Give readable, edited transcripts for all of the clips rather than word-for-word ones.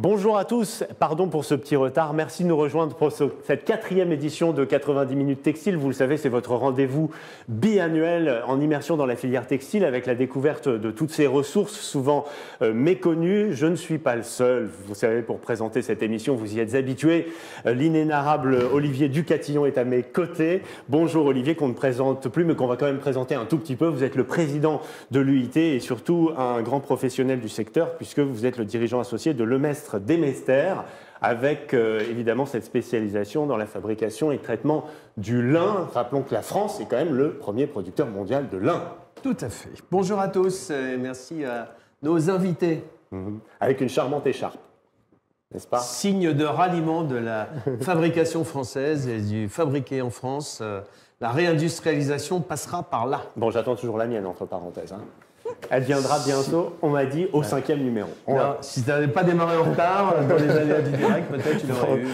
Bonjour à tous, pardon pour ce petit retard, merci de nous rejoindre pour cette 4e édition de 90 minutes textile. Vous le savez, c'est votre rendez-vous biannuel en immersion dans la filière textile avec la découverte de toutes ces ressources souvent méconnues. Je ne suis pas le seul, vous savez, pour présenter cette émission, vous y êtes habitués. L'inénarrable Olivier Ducatillon est à mes côtés. Bonjour Olivier, qu'on ne présente plus mais qu'on va quand même présenter un tout petit peu. Vous êtes le président de l'UIT et surtout un grand professionnel du secteur puisque vous êtes le dirigeant associé de Lemestre Demester, avec évidemment cette spécialisation dans la fabrication et le traitement du lin. Rappelons que la France est quand même le premier producteur mondial de lin. Tout à fait. Bonjour à tous et merci à nos invités. Avec une charmante écharpe, n'est-ce pas? Signe de ralliement de la fabrication française et du fabriqué en France. La réindustrialisation passera par là. Bon, j'attends toujours la mienne, entre parenthèses. Elle viendra bientôt, on m'a dit, au 5e numéro. Non, si tu n'avais pas démarré en retard, dans les aléas du direct, peut-être tu l'aurais eu.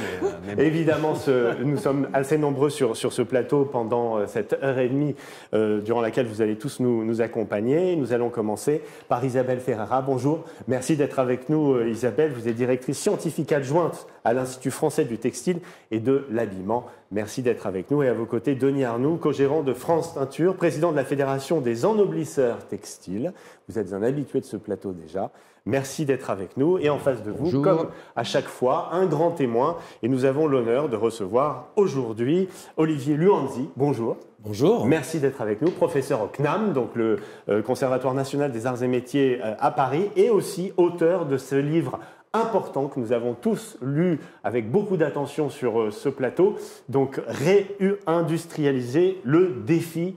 Mais bon. Évidemment, nous sommes assez nombreux sur ce plateau pendant cette heure et demie durant laquelle vous allez tous nous accompagner. Nous allons commencer par Isabelle Ferreira. Bonjour, merci d'être avec nous Isabelle. Vous êtes directrice scientifique adjointe à l'Institut français du textile et de l'habillement. Merci d'être avec nous. Et à vos côtés, Denis Arnoux, co-gérant de France Teinture, président de la Fédération des ennoblisseurs textiles. Vous êtes un habitué de ce plateau déjà. Merci d'être avec nous. Et en face de vous, Bonjour. comme à chaque fois, un grand témoin. Et nous avons l'honneur de recevoir aujourd'hui Olivier Luanzi. Bonjour. Bonjour. Merci d'être avec nous, professeur au CNAM, donc le Conservatoire national des arts et métiers à Paris, et aussi auteur de ce livre important que nous avons tous lu avec beaucoup d'attention sur ce plateau. Donc, réindustrialiser le défi,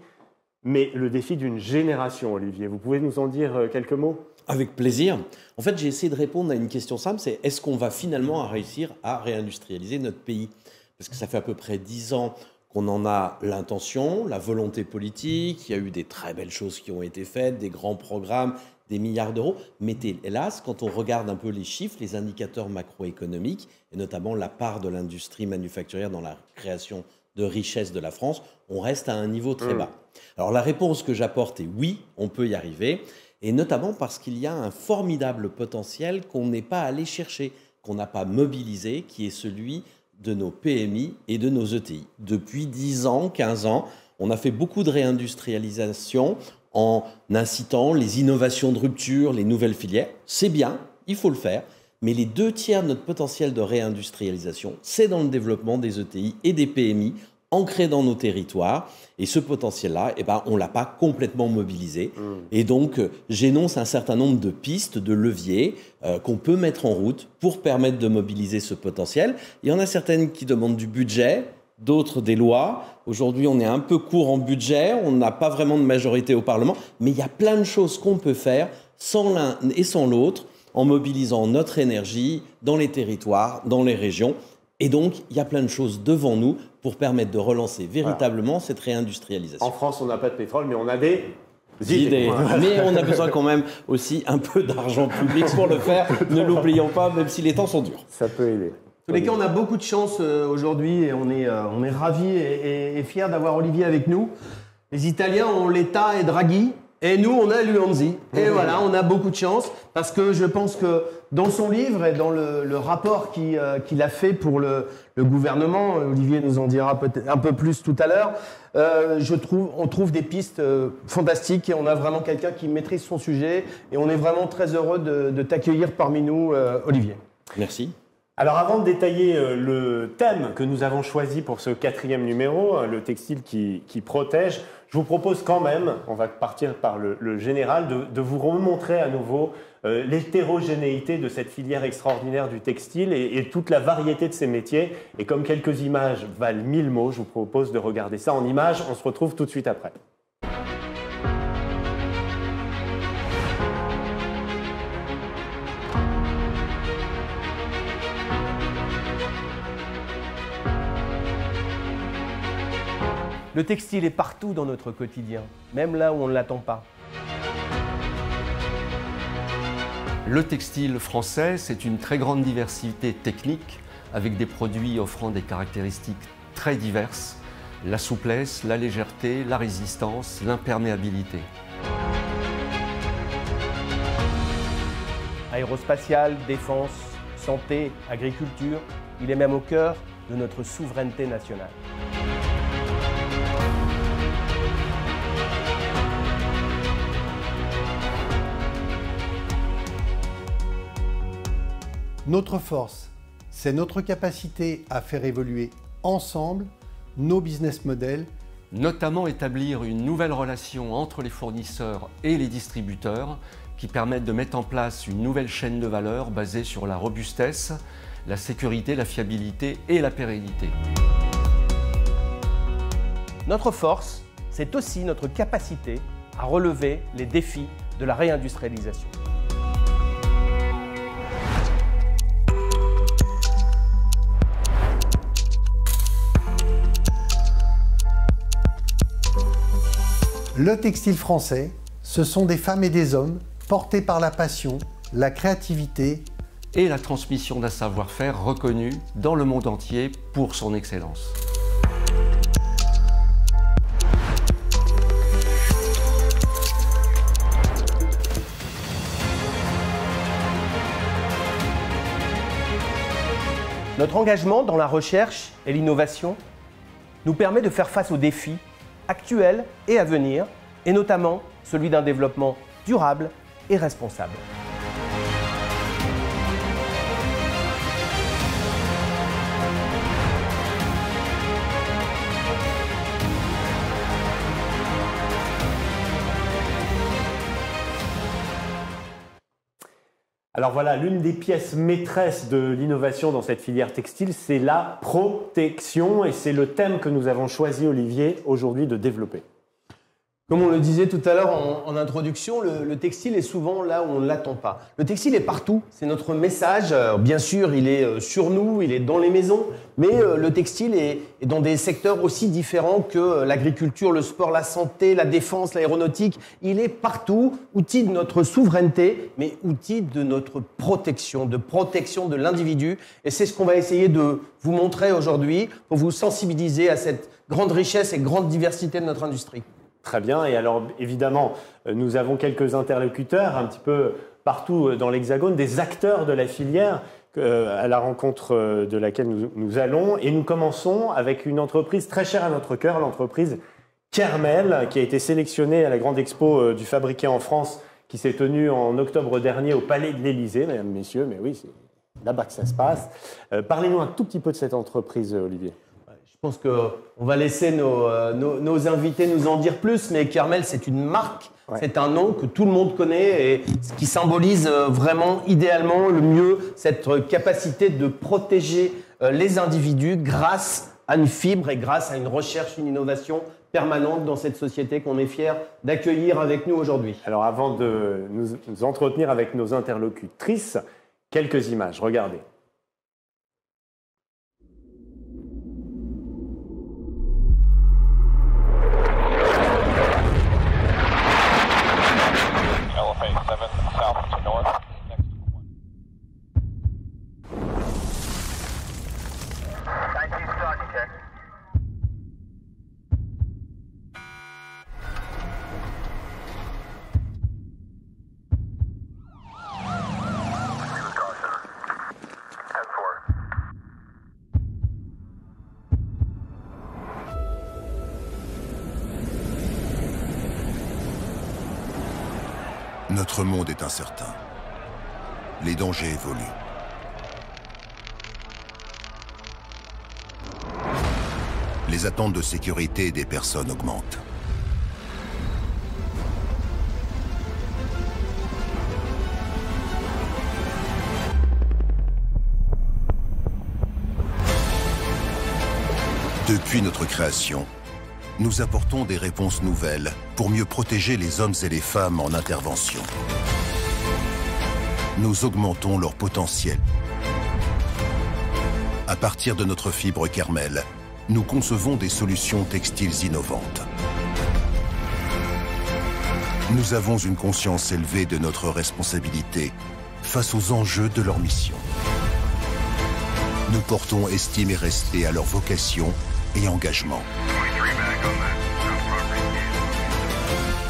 mais le défi d'une génération, Olivier. Vous pouvez nous en dire quelques mots ? Avec plaisir. En fait, j'ai essayé de répondre à une question simple, c'est est-ce qu'on va finalement réussir à réindustrialiser notre pays? Parce que ça fait à peu près 10 ans qu'on en a l'intention, la volonté politique, il y a eu des très belles choses qui ont été faites, des grands programmes, des milliards d'euros. Mais hélas, quand on regarde un peu les chiffres, les indicateurs macroéconomiques, et notamment la part de l'industrie manufacturière dans la création de richesse de la France, on reste à un niveau très bas. Alors la réponse que j'apporte est oui, on peut y arriver, et notamment parce qu'il y a un formidable potentiel qu'on n'est pas allé chercher, qu'on n'a pas mobilisé, qui est celui de nos PMI et de nos ETI. Depuis 10 ans, 15 ans, on a fait beaucoup de réindustrialisation en incitant les innovations de rupture, les nouvelles filières. C'est bien, il faut le faire, mais les 2/3 de notre potentiel de réindustrialisation, c'est dans le développement des ETI et des PMI ancrés dans nos territoires. Et ce potentiel-là, on ne l'a pas complètement mobilisé. Et donc, j'énonce un certain nombre de pistes, de leviers qu'on peut mettre en route pour permettre de mobiliser ce potentiel. Il y en a certaines qui demandent du budget, d'autres des lois. Aujourd'hui, on est un peu court en budget, on n'a pas vraiment de majorité au Parlement, mais il y a plein de choses qu'on peut faire sans l'un et sans l'autre, en mobilisant notre énergie dans les territoires, dans les régions. Et donc, il y a plein de choses devant nous pour permettre de relancer véritablement cette réindustrialisation. En France, on n'a pas de pétrole, mais on a des idées. Mais on a besoin quand même aussi un peu d'argent public pour le faire. Ne l'oublions pas, même si les temps sont durs. Ça peut aider. En tous les cas, on a beaucoup de chance aujourd'hui et on est ravis et fiers d'avoir Olivier avec nous. Les Italiens ont l'État et Draghi. Et nous, on a Luanzi. Et voilà, on a beaucoup de chance parce que je pense que dans son livre et dans le rapport qu'il a fait pour le gouvernement, Olivier nous en dira peut-être un peu plus tout à l'heure, on trouve des pistes fantastiques et on a vraiment quelqu'un qui maîtrise son sujet et on est vraiment très heureux de t'accueillir parmi nous, Olivier. Merci. Alors avant de détailler le thème que nous avons choisi pour ce 4e numéro, le textile qui protège, je vous propose quand même, on va partir par le général, de vous remontrer à nouveau l'hétérogénéité de cette filière extraordinaire du textile et toute la variété de ses métiers. Et comme quelques images valent 1000 mots, je vous propose de regarder ça en images. On se retrouve tout de suite après. Le textile est partout dans notre quotidien, même là où on ne l'attend pas. Le textile français, c'est une très grande diversité technique, avec des produits offrant des caractéristiques très diverses, la souplesse, la légèreté, la résistance, l'imperméabilité. Aérospatiale, défense, santé, agriculture, il est même au cœur de notre souveraineté nationale. Notre force, c'est notre capacité à faire évoluer ensemble nos business models, notamment établir une nouvelle relation entre les fournisseurs et les distributeurs qui permettent de mettre en place une nouvelle chaîne de valeur basée sur la robustesse, la sécurité, la fiabilité et la pérennité. Notre force, c'est aussi notre capacité à relever les défis de la réindustrialisation. Le textile français, ce sont des femmes et des hommes portés par la passion, la créativité et la transmission d'un savoir-faire reconnu dans le monde entier pour son excellence. Notre engagement dans la recherche et l'innovation nous permet de faire face aux défis actuels et à venir, et notamment celui d'un développement durable et responsable. Alors voilà, l'une des pièces maîtresses de l'innovation dans cette filière textile, c'est la protection, et c'est le thème que nous avons choisi, Olivier, aujourd'hui de développer. Comme on le disait tout à l'heure en introduction, le textile est souvent là où on ne l'attend pas. Le textile est partout, c'est notre message. Bien sûr, il est sur nous, il est dans les maisons, mais le textile est dans des secteurs aussi différents que l'agriculture, le sport, la santé, la défense, l'aéronautique. Il est partout, outil de notre souveraineté, mais outil de notre protection de l'individu. Et c'est ce qu'on va essayer de vous montrer aujourd'hui pour vous sensibiliser à cette grande richesse et grande diversité de notre industrie. Très bien, et alors évidemment, nous avons quelques interlocuteurs un petit peu partout dans l'Hexagone, des acteurs de la filière à la rencontre de laquelle nous allons. Et nous commençons avec une entreprise très chère à notre cœur, l'entreprise Kermel, qui a été sélectionnée à la grande expo du Fabriqué en France, qui s'est tenue en octobre dernier au Palais de l'Élysée, mesdames, messieurs, mais oui, c'est là-bas que ça se passe. Parlez-nous un tout petit peu de cette entreprise, Olivier. Je pense qu'on va laisser nos invités nous en dire plus, mais Kermel, c'est une marque, c'est un nom que tout le monde connaît et qui symbolise vraiment, idéalement, le mieux cette capacité de protéger les individus grâce à une fibre et grâce à une recherche, une innovation permanente dans cette société qu'on est fiers d'accueillir avec nous aujourd'hui. Alors avant de nous entretenir avec nos interlocutrices, quelques images, regardez. Notre monde est incertain. Les dangers évoluent. Les attentes de sécurité des personnes augmentent. Depuis notre création, nous apportons des réponses nouvelles pour mieux protéger les hommes et les femmes en intervention. Nous augmentons leur potentiel. À partir de notre fibre Kermel, nous concevons des solutions textiles innovantes. Nous avons une conscience élevée de notre responsabilité face aux enjeux de leur mission. Nous portons estime et respect à leur vocation et engagement.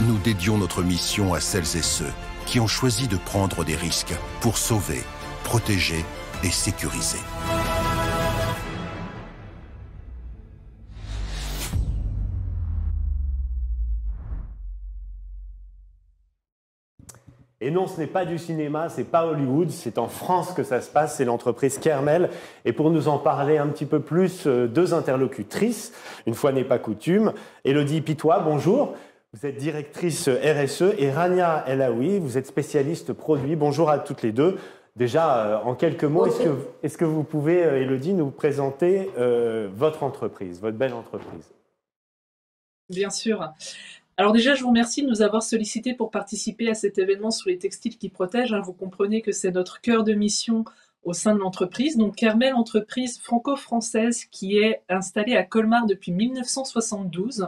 Nous dédions notre mission à celles et ceux qui ont choisi de prendre des risques pour sauver, protéger et sécurisée. Et non, ce n'est pas du cinéma, c'est pas Hollywood, c'est en France que ça se passe, c'est l'entreprise Kermel. Et pour nous en parler un petit peu plus, deux interlocutrices, une fois n'est pas coutume. Élodie Pitois, bonjour. Vous êtes directrice RSE et Rania Elaoui, vous êtes spécialiste produit. Bonjour à toutes les deux. Déjà, en quelques mots, est-ce que vous pouvez, Élodie, nous présenter votre entreprise, votre belle entreprise? Bien sûr. Alors déjà, je vous remercie de nous avoir sollicités pour participer à cet événement sur les textiles qui protègent. Vous comprenez que c'est notre cœur de mission au sein de l'entreprise. Donc Kermel, entreprise franco-française qui est installée à Colmar depuis 1972.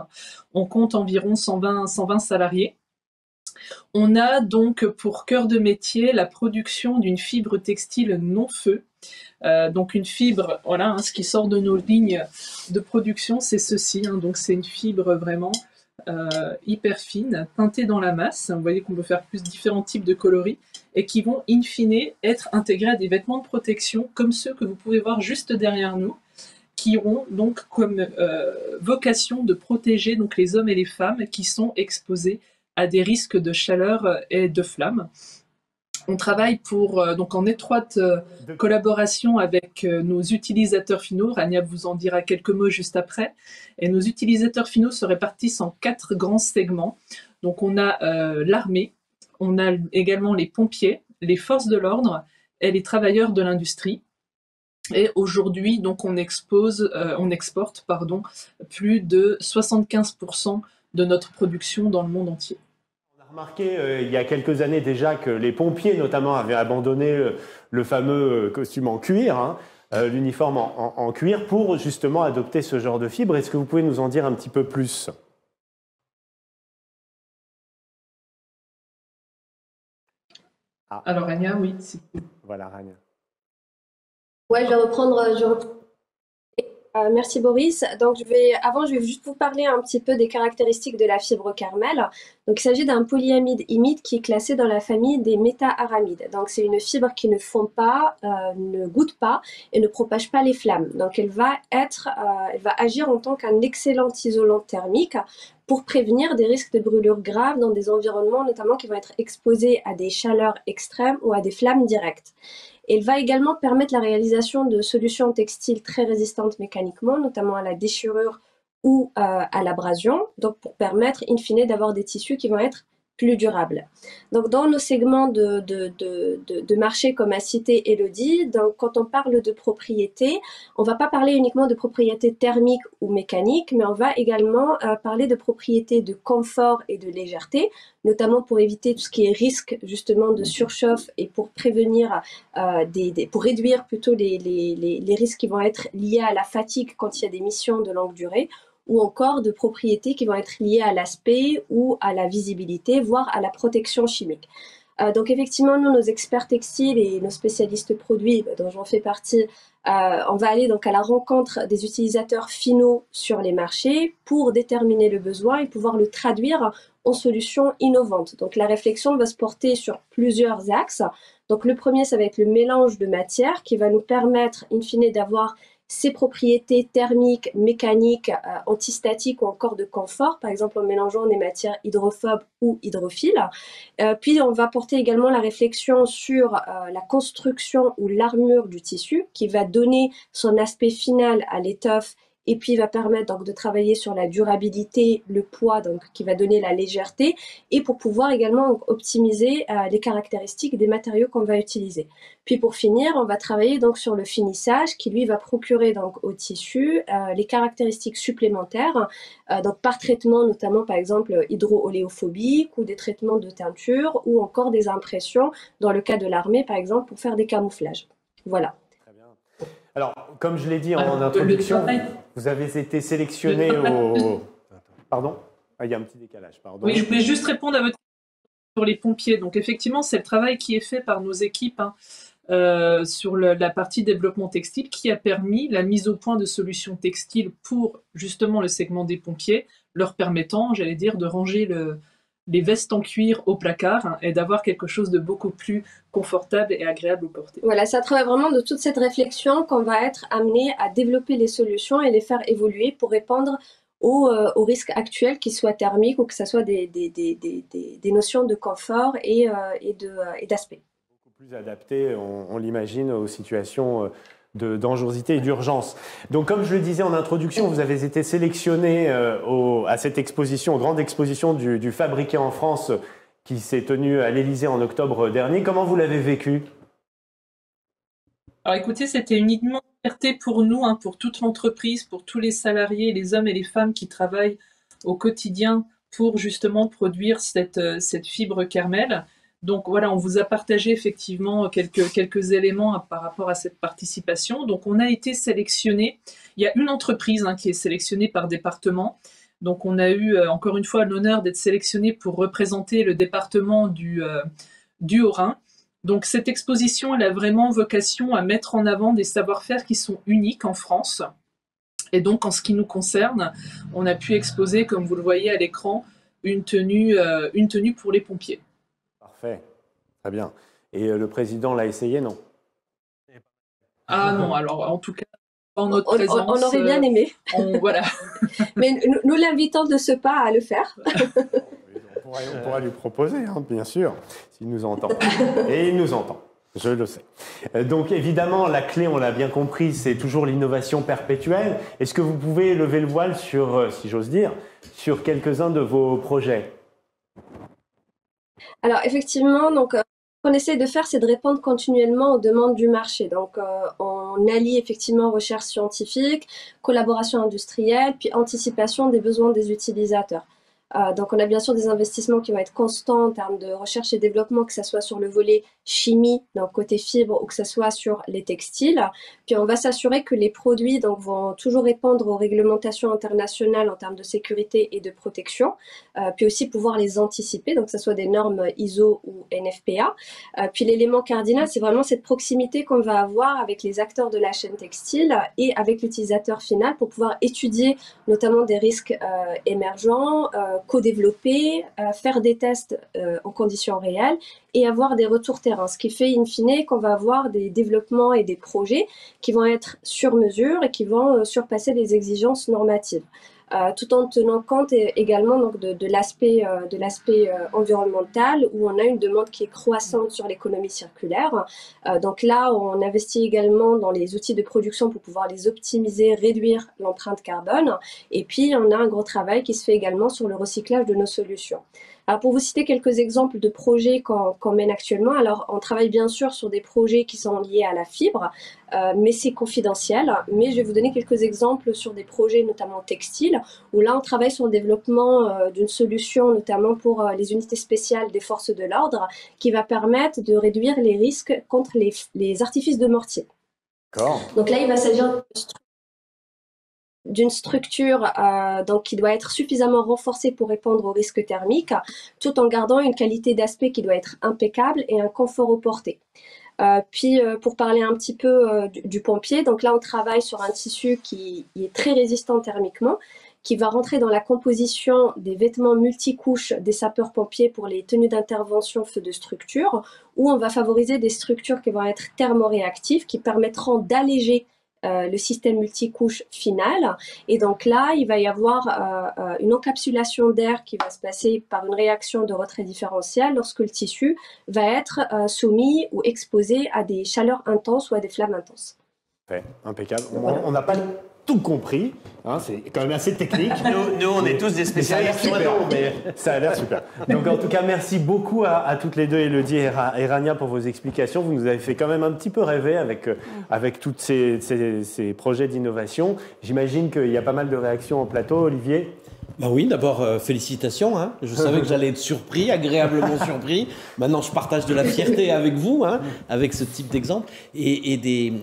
On compte environ 120 salariés. On a donc pour cœur de métier la production d'une fibre textile non-feu. Donc une fibre, voilà, ce qui sort de nos lignes de production, c'est ceci. Donc c'est une fibre vraiment hyper fine, teintée dans la masse. Vous voyez qu'on peut faire différents types de coloris et qui vont in fine être intégrés à des vêtements de protection comme ceux que vous pouvez voir juste derrière nous, qui auront donc comme vocation de protéger donc les hommes et les femmes qui sont exposés à des risques de chaleur et de flammes. On travaille donc en étroite collaboration avec nos utilisateurs finaux. Rania vous en dira quelques mots juste après. Et nos utilisateurs finaux se répartissent en 4 grands segments. Donc on a l'armée, on a également les pompiers, les forces de l'ordre et les travailleurs de l'industrie. Et aujourd'hui, donc on exporte plus de 75% de notre production dans le monde entier. Remarqué il y a quelques années déjà que les pompiers notamment avaient abandonné le fameux costume en cuir, l'uniforme en cuir, pour justement adopter ce genre de fibre. Est-ce que vous pouvez nous en dire un petit peu plus? Alors Rania, oui. Voilà, Rania. Ouais, je vais reprendre. Merci Boris. Donc je vais juste vous parler un petit peu des caractéristiques de la fibre Kermel. Donc il s'agit d'un polyamide imide qui est classé dans la famille des méta-aramides. Donc c'est une fibre qui ne fond pas, ne goûte pas et ne propage pas les flammes. Donc elle va agir en tant qu'un excellent isolant thermique pour prévenir des risques de brûlures graves dans des environnements notamment qui vont être exposés à des chaleurs extrêmes ou à des flammes directes. Elle va également permettre la réalisation de solutions textiles très résistantes mécaniquement, notamment à la déchirure ou à l'abrasion, donc pour permettre in fine d'avoir des tissus qui vont être plus durables. Donc dans nos segments de marché comme a cité Élodie, donc quand on parle de propriété, on ne va pas parler uniquement de propriété thermique ou mécanique, mais on va également parler de propriété de confort et de légèreté, notamment pour éviter tout ce qui est risque justement de surchauffe et pour prévenir, pour réduire plutôt les risques qui vont être liés à la fatigue quand il y a des missions de longue durée, ou encore de propriétés qui vont être liées à l'aspect ou à la visibilité, voire à la protection chimique. Donc effectivement, nous, nos experts textiles et nos spécialistes produits, dont j'en fais partie, on va aller donc à la rencontre des utilisateurs finaux sur les marchés pour déterminer le besoin et pouvoir le traduire en solutions innovantes. Donc la réflexion va se porter sur plusieurs axes. Donc le premier, ça va être le mélange de matières qui va nous permettre in fine d'avoir ces propriétés thermiques, mécaniques, antistatiques ou encore de confort, par exemple en mélangeant des matières hydrophobes ou hydrophiles. Puis on va porter également la réflexion sur la construction ou l'armure du tissu qui va donner son aspect final à l'étoffe et puis va permettre donc de travailler sur la durabilité, le poids donc qui va donner la légèreté et pour pouvoir également optimiser les caractéristiques des matériaux qu'on va utiliser. Puis pour finir, on va travailler donc sur le finissage qui lui va procurer donc au tissu les caractéristiques supplémentaires donc par traitement notamment par exemple hydro-oléophobique ou des traitements de teinture ou encore des impressions dans le cas de l'armée par exemple pour faire des camouflages. Voilà. Alors, comme je l'ai dit en introduction, vous avez été sélectionné au... Pardon? Il y a un petit décalage, pardon. Oui, je voulais juste répondre à votre question sur les pompiers. Donc, effectivement, c'est le travail qui est fait par nos équipes sur la partie développement textile qui a permis la mise au point de solutions textiles pour justement le segment des pompiers, leur permettant, j'allais dire, de ranger les vestes en cuir au placard, hein, et d'avoir quelque chose de beaucoup plus confortable et agréable au porter. Voilà, ça travaille vraiment de toute cette réflexion qu'on va être amené à développer les solutions et les faire évoluer pour répondre aux risques actuels, qu'ils soient thermiques ou que ce soit des notions de confort et d'aspect. Beaucoup plus adapté, on l'imagine, aux situations de dangerosité et d'urgence. Donc, comme je le disais en introduction, vous avez été sélectionné à cette exposition, grande exposition du Fabriqué en France, qui s'est tenue à l'Élysée en octobre dernier. Comment vous l'avez vécu? Alors écoutez, c'était une immense fierté pour nous, hein, pour toute l'entreprise, pour tous les salariés, les hommes et les femmes qui travaillent au quotidien pour justement produire cette fibre Kermel. Donc voilà, on vous a partagé effectivement quelques éléments par rapport à cette participation. Donc on a été sélectionné. Il y a une entreprise, hein, qui est sélectionnée par département. Donc on a eu encore une fois l'honneur d'être sélectionné pour représenter le département du Haut-Rhin. Donc cette exposition, elle a vraiment vocation à mettre en avant des savoir-faire qui sont uniques en France. Et donc en ce qui nous concerne, on a pu exposer, comme vous le voyez à l'écran, une tenue pour les pompiers. Parfait, très bien. Et le président l'a essayé, non? Ah non, alors en tout cas, en notre présence... On aurait bien aimé. Voilà. Mais nous l'invitons de ce pas à le faire. On pourra lui proposer, hein, bien sûr, s'il nous entend. Et il nous entend, je le sais. Donc évidemment, la clé, on l'a bien compris, c'est toujours l'innovation perpétuelle. Est-ce que vous pouvez lever le voile sur, si j'ose dire, sur quelques-uns de vos projets? Alors effectivement, donc, ce qu'on essaie de faire, c'est de répondre continuellement aux demandes du marché. Donc on allie effectivement recherche scientifique, collaboration industrielle, puis anticipation des besoins des utilisateurs. Donc on a bien sûr des investissements qui vont être constants en termes de recherche et développement, que ce soit sur le volet chimie, donc côté fibre, ou que ce soit sur les textiles. Puis on va s'assurer que les produits donc, vont toujours répondre aux réglementations internationales en termes de sécurité et de protection, puis aussi pouvoir les anticiper, donc que ce soit des normes ISO ou NFPA. Puis l'élément cardinal, c'est vraiment cette proximité qu'on va avoir avec les acteurs de la chaîne textile et avec l'utilisateur final pour pouvoir étudier notamment des risques émergents, co-développer, faire des tests en conditions réelles et avoir des retours terrain. Ce qui fait in fine qu'on va avoir des développements et des projets qui vont être sur mesure et qui vont surpasser les exigences normatives. Tout en tenant compte également donc, de l'aspect environnemental, où on a une demande qui est croissante sur l'économie circulaire. Donc là, on investit également dans les outils de production pour pouvoir les optimiser, réduire l'empreinte carbone. Et puis, on a un gros travail qui se fait également sur le recyclage de nos solutions. Alors, pour vous citer quelques exemples de projets qu'on mène actuellement, alors on travaille bien sûr sur des projets qui sont liés à la fibre, mais c'est confidentiel. Mais je vais vous donner quelques exemples sur des projets notamment textiles, où là on travaille sur le développement d'une solution notamment pour les unités spéciales des forces de l'ordre, qui va permettre de réduire les risques contre les artifices de mortier. Donc là il va s'agir d'une structure donc, qui doit être suffisamment renforcée pour répondre aux risques thermiques, tout en gardant une qualité d'aspect qui doit être impeccable et un confort au porté. Puis pour parler un petit peu du pompier, donc là on travaille sur un tissu qui est très résistant thermiquement, qui va rentrer dans la composition des vêtements multicouches des sapeurs-pompiers pour les tenues d'intervention feu de structure, où on va favoriser des structures qui vont être thermoréactives, qui permettront d'alléger le système multicouche final. Et donc là, il va y avoir une encapsulation d'air qui va se passer par une réaction de retrait différentiel lorsque le tissu va être soumis ou exposé à des chaleurs intenses ou à des flammes intenses. Ouais, impeccable. On n'a pas tout compris, hein, c'est quand même assez technique. Nous, on est tous des spécialistes. Ça a l'air super. Donc en tout cas, merci beaucoup à toutes les deux, Élodie et Rania, pour vos explications. Vous nous avez fait quand même un petit peu rêver avec tous ces projets d'innovation. J'imagine qu'il y a pas mal de réactions en plateau, Olivier. Bah oui, d'abord, félicitations. Hein. Je savais que j'allais être surpris, agréablement surpris. Maintenant, je partage de la fierté avec vous, hein, avec ce type d'exemple. Et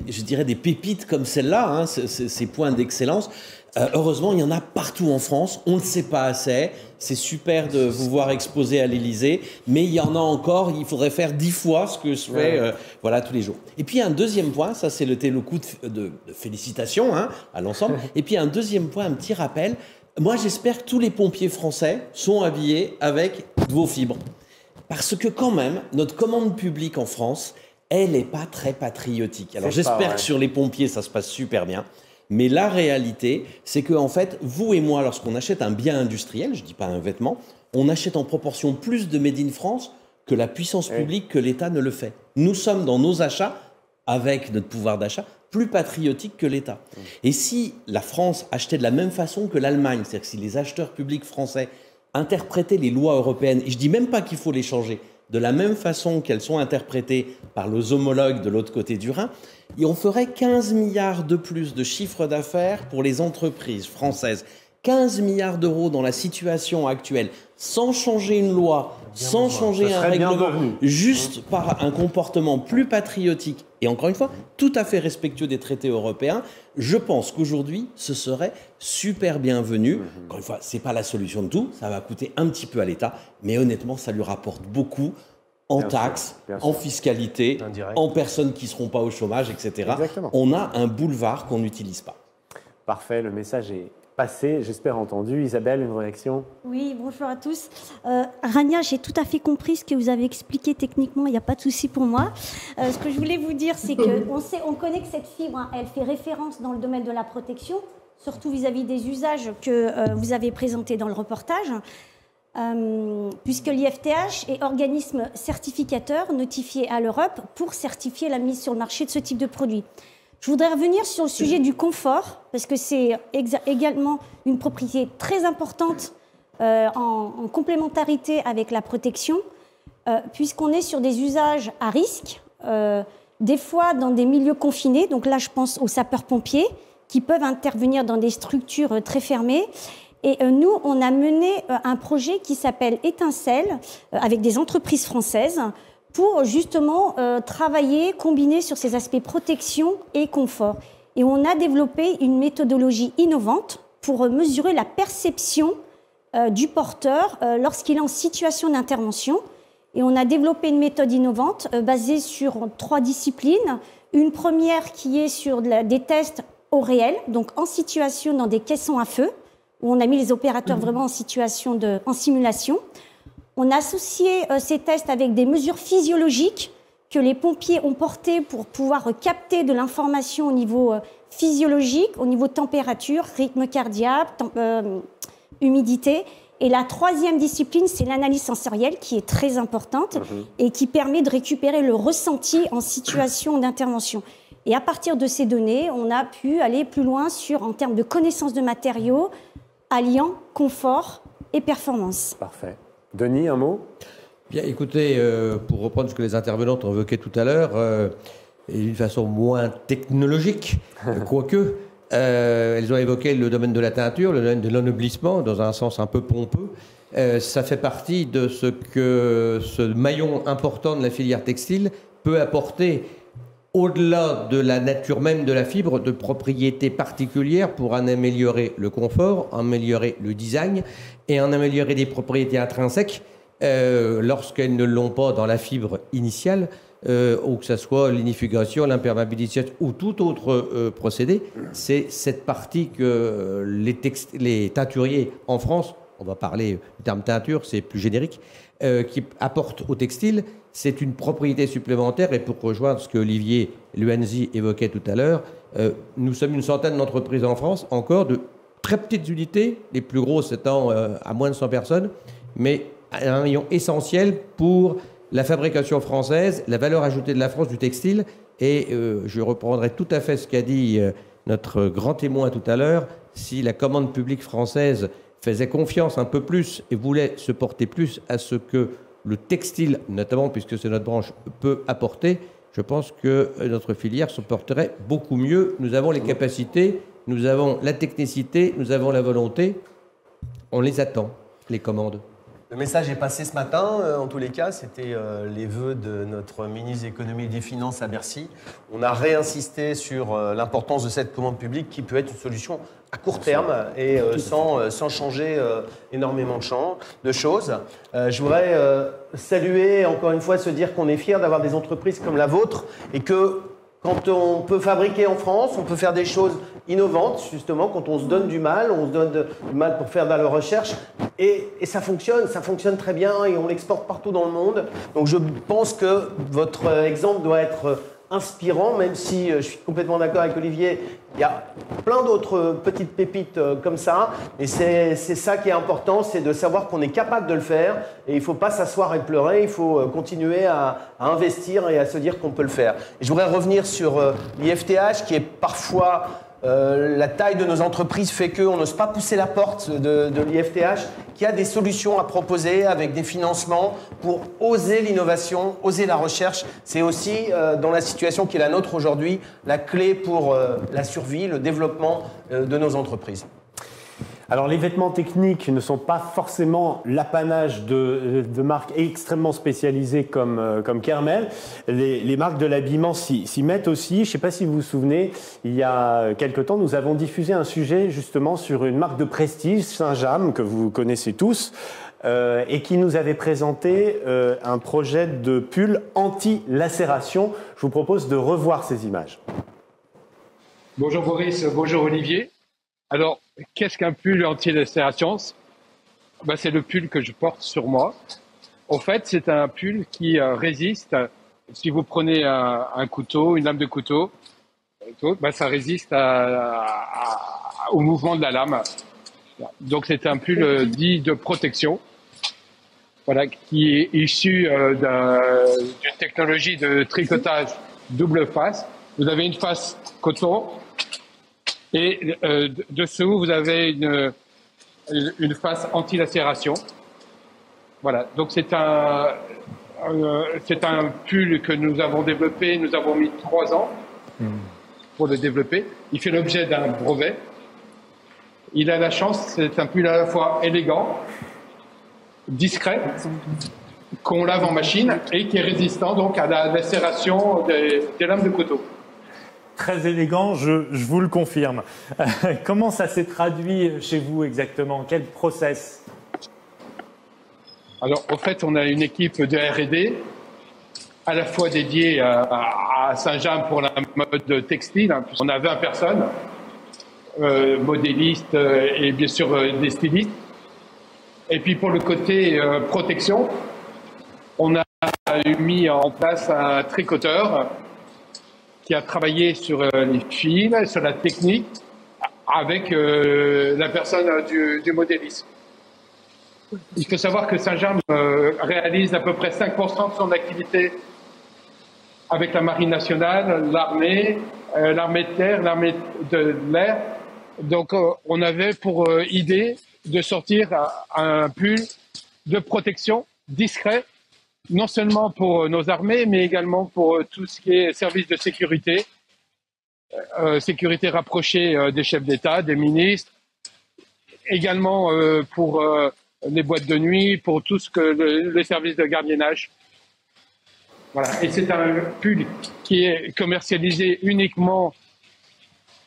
je dirais des pépites comme celle-là, hein, ces points d'excellence. Heureusement, il y en a partout en France. On ne le sait pas assez. C'est super de vous voir exposer à l'Élysée. Mais il y en a encore. Il faudrait faire 10 fois ce que je fais voilà, tous les jours. Et puis, un deuxième point, ça c'est le coup de félicitations hein, à l'ensemble. Et puis, un deuxième point, un petit rappel. Moi, j'espère que tous les pompiers français sont habillés avec toutes vos fibres. Parce que quand même, notre commande publique en France, elle n'est pas très patriotique. Alors j'espère que sur les pompiers, ça se passe super bien. Mais la réalité, c'est que en fait, vous et moi, lorsqu'on achète un bien industriel, je ne dis pas un vêtement, on achète en proportion plus de Made in France que la puissance publique, que l'État ne le fait. Nous sommes dans nos achats, avec notre pouvoir d'achat, plus patriotique que l'État. Et si la France achetait de la même façon que l'Allemagne, c'est-à-dire que si les acheteurs publics français interpréter les lois européennes, et je ne dis même pas qu'il faut les changer, de la même façon qu'elles sont interprétées par nos homologues de l'autre côté du Rhin, et on ferait 15 milliards de plus de chiffre d'affaires pour les entreprises françaises. 15 milliards d'euros dans la situation actuelle, sans changer une loi, sans changer un règlement, juste par un comportement plus patriotique et encore une fois, tout à fait respectueux des traités européens, je pense qu'aujourd'hui, ce serait super bienvenu. Encore une fois, ce n'est pas la solution de tout, ça va coûter un petit peu à l'État, mais honnêtement, ça lui rapporte beaucoup en taxes, en fiscalité, en personnes qui ne seront pas au chômage, etc. Exactement. On a un boulevard qu'on n'utilise pas. Parfait, le message est passé, j'espère entendu. Isabelle, une réaction? Oui, bonjour à tous. Rania, j'ai tout à fait compris ce que vous avez expliqué techniquement, il n'y a pas de souci pour moi. Ce que je voulais vous dire, c'est qu'on connaît que cette fibre, hein, elle fait référence dans le domaine de la protection, surtout vis-à-vis des usages que vous avez présentés dans le reportage, puisque l'IFTH est organisme certificateur notifié à l'Europe pour certifier la mise sur le marché de ce type de produit. Je voudrais revenir sur le sujet du confort, parce que c'est également une propriété très importante en complémentarité avec la protection, puisqu'on est sur des usages à risque, des fois dans des milieux confinés, donc là je pense aux sapeurs-pompiers, qui peuvent intervenir dans des structures très fermées. Et nous, on a mené un projet qui s'appelle Étincelle, avec des entreprises françaises, pour justement travailler, combiner sur ces aspects protection et confort. Et on a développé une méthodologie innovante pour mesurer la perception du porteur lorsqu'il est en situation d'intervention. Et on a développé une méthode innovante basée sur 3 disciplines. Une première qui est sur des tests au réel, donc en situation dans des caissons à feu, où on a mis les opérateurs vraiment en simulation. On a associé ces tests avec des mesures physiologiques que les pompiers ont portées pour pouvoir capter de l'information au niveau physiologique, au niveau température, rythme cardiaque, humidité. Et la 3e discipline, c'est l'analyse sensorielle qui est très importante et qui permet de récupérer le ressenti en situation d'intervention. Et à partir de ces données, on a pu aller plus loin en termes de connaissance de matériaux, alliant confort et performance. Parfait. Denis, un mot? Bien, écoutez, pour reprendre ce que les intervenantes ont évoqué tout à l'heure, et d'une façon moins technologique, quoique, elles ont évoqué le domaine de la teinture, le domaine de l'ennoblissement, dans un sens un peu pompeux. Ça fait partie de ce que ce maillon important de la filière textile peut apporter au-delà de la nature même de la fibre, de propriétés particulières pour en améliorer le confort, améliorer le design et en améliorer des propriétés intrinsèques lorsqu'elles ne l'ont pas dans la fibre initiale, ou que ce soit l'inifugation, l'imperméabilisation ou tout autre procédé. C'est cette partie que les teinturiers en France, on va parler du terme teinture, c'est plus générique, qui apportent au textile. C'est une propriété supplémentaire et pour rejoindre ce que Olivier Luanzi évoquait tout à l'heure, nous sommes une centaine d'entreprises en France, encore de très petites unités, les plus grosses étant à moins de 100 personnes, mais un rayon essentiel pour la fabrication française, la valeur ajoutée de la France du textile. Et je reprendrai tout à fait ce qu'a dit notre grand témoin tout à l'heure, si la commande publique française faisait confiance un peu plus et voulait se porter plus à ce que le textile, notamment puisque c'est notre branche, peut apporter, je pense que notre filière se porterait beaucoup mieux. Nous avons les capacités, nous avons la technicité, nous avons la volonté. On les attend, les commandes. Le message est passé ce matin, en tous les cas, c'était les vœux de notre ministre de l'Économie et des Finances à Bercy. On a réinsisté sur l'importance de cette commande publique qui peut être une solution à court terme et sans changer énormément de choses. Je voudrais saluer, encore une fois, se dire qu'on est fiers d'avoir des entreprises comme la vôtre et que quand on peut fabriquer en France, on peut faire des choses innovantes, justement, quand on se donne du mal, on se donne du mal pour faire de la recherche, et ça fonctionne très bien, et on l'exporte partout dans le monde. Donc je pense que votre exemple doit être inspirant, même si je suis complètement d'accord avec Olivier, il y a plein d'autres petites pépites comme ça, et c'est ça qui est important, c'est de savoir qu'on est capable de le faire, et il ne faut pas s'asseoir et pleurer, il faut continuer à investir et à se dire qu'on peut le faire. Et je voudrais revenir sur l'IFTH, qui est parfois... la taille de nos entreprises fait qu'on n'ose pas pousser la porte de l'IFTH, qui a des solutions à proposer avec des financements pour oser l'innovation, oser la recherche. C'est aussi, dans la situation qui est la nôtre aujourd'hui, la clé pour la survie, le développement de nos entreprises. Alors, les vêtements techniques ne sont pas forcément l'apanage de marques extrêmement spécialisées comme Kermel. Les marques de l'habillement s'y mettent aussi. Je ne sais pas si vous vous souvenez, il y a quelque temps, nous avons diffusé un sujet justement sur une marque de prestige, Saint-James, que vous connaissez tous, et qui nous avait présenté un projet de pull anti-lacération. Je vous propose de revoir ces images. Bonjour Boris, bonjour Olivier. Alors, qu'est-ce qu'un pull anti-lacération ? C'est le pull que je porte sur moi. En fait, c'est un pull qui résiste. Si vous prenez un couteau, une lame de couteau, ça résiste au mouvement de la lame. Donc, c'est un pull dit de protection, voilà, qui est issu d'une technologie de tricotage double face. Vous avez une face coton. Et dessous, vous avez une face anti-lacération. Voilà. Donc c'est un pull que nous avons développé. Nous avons mis 3 ans pour le développer. Il fait l'objet d'un brevet. Il a la chance, c'est un pull à la fois élégant, discret, qu'on lave en machine et qui est résistant donc à la lacération des lames de couteau. Très élégant, je vous le confirme. Comment ça s'est traduit chez vous exactement? Quel process? Alors, en fait, on a une équipe de R&D à la fois dédiée à Saint-James pour la mode textile. On a 20 personnes, modélistes et bien sûr des stylistes. Et puis pour le côté protection, on a mis en place un tricoteur qui a travaillé sur les fils, sur la technique, avec la personne du modélisme. Il faut savoir que Saint-James réalise à peu près 5% de son activité avec la Marine nationale, l'armée de terre, l'armée de l'air. Donc on avait pour idée de sortir un pull de protection discret, non seulement pour nos armées, mais également pour tout ce qui est service de sécurité, sécurité rapprochée des chefs d'État, des ministres, également pour les boîtes de nuit, pour tout ce que les services de gardiennage. Voilà. Et c'est un pull qui est commercialisé uniquement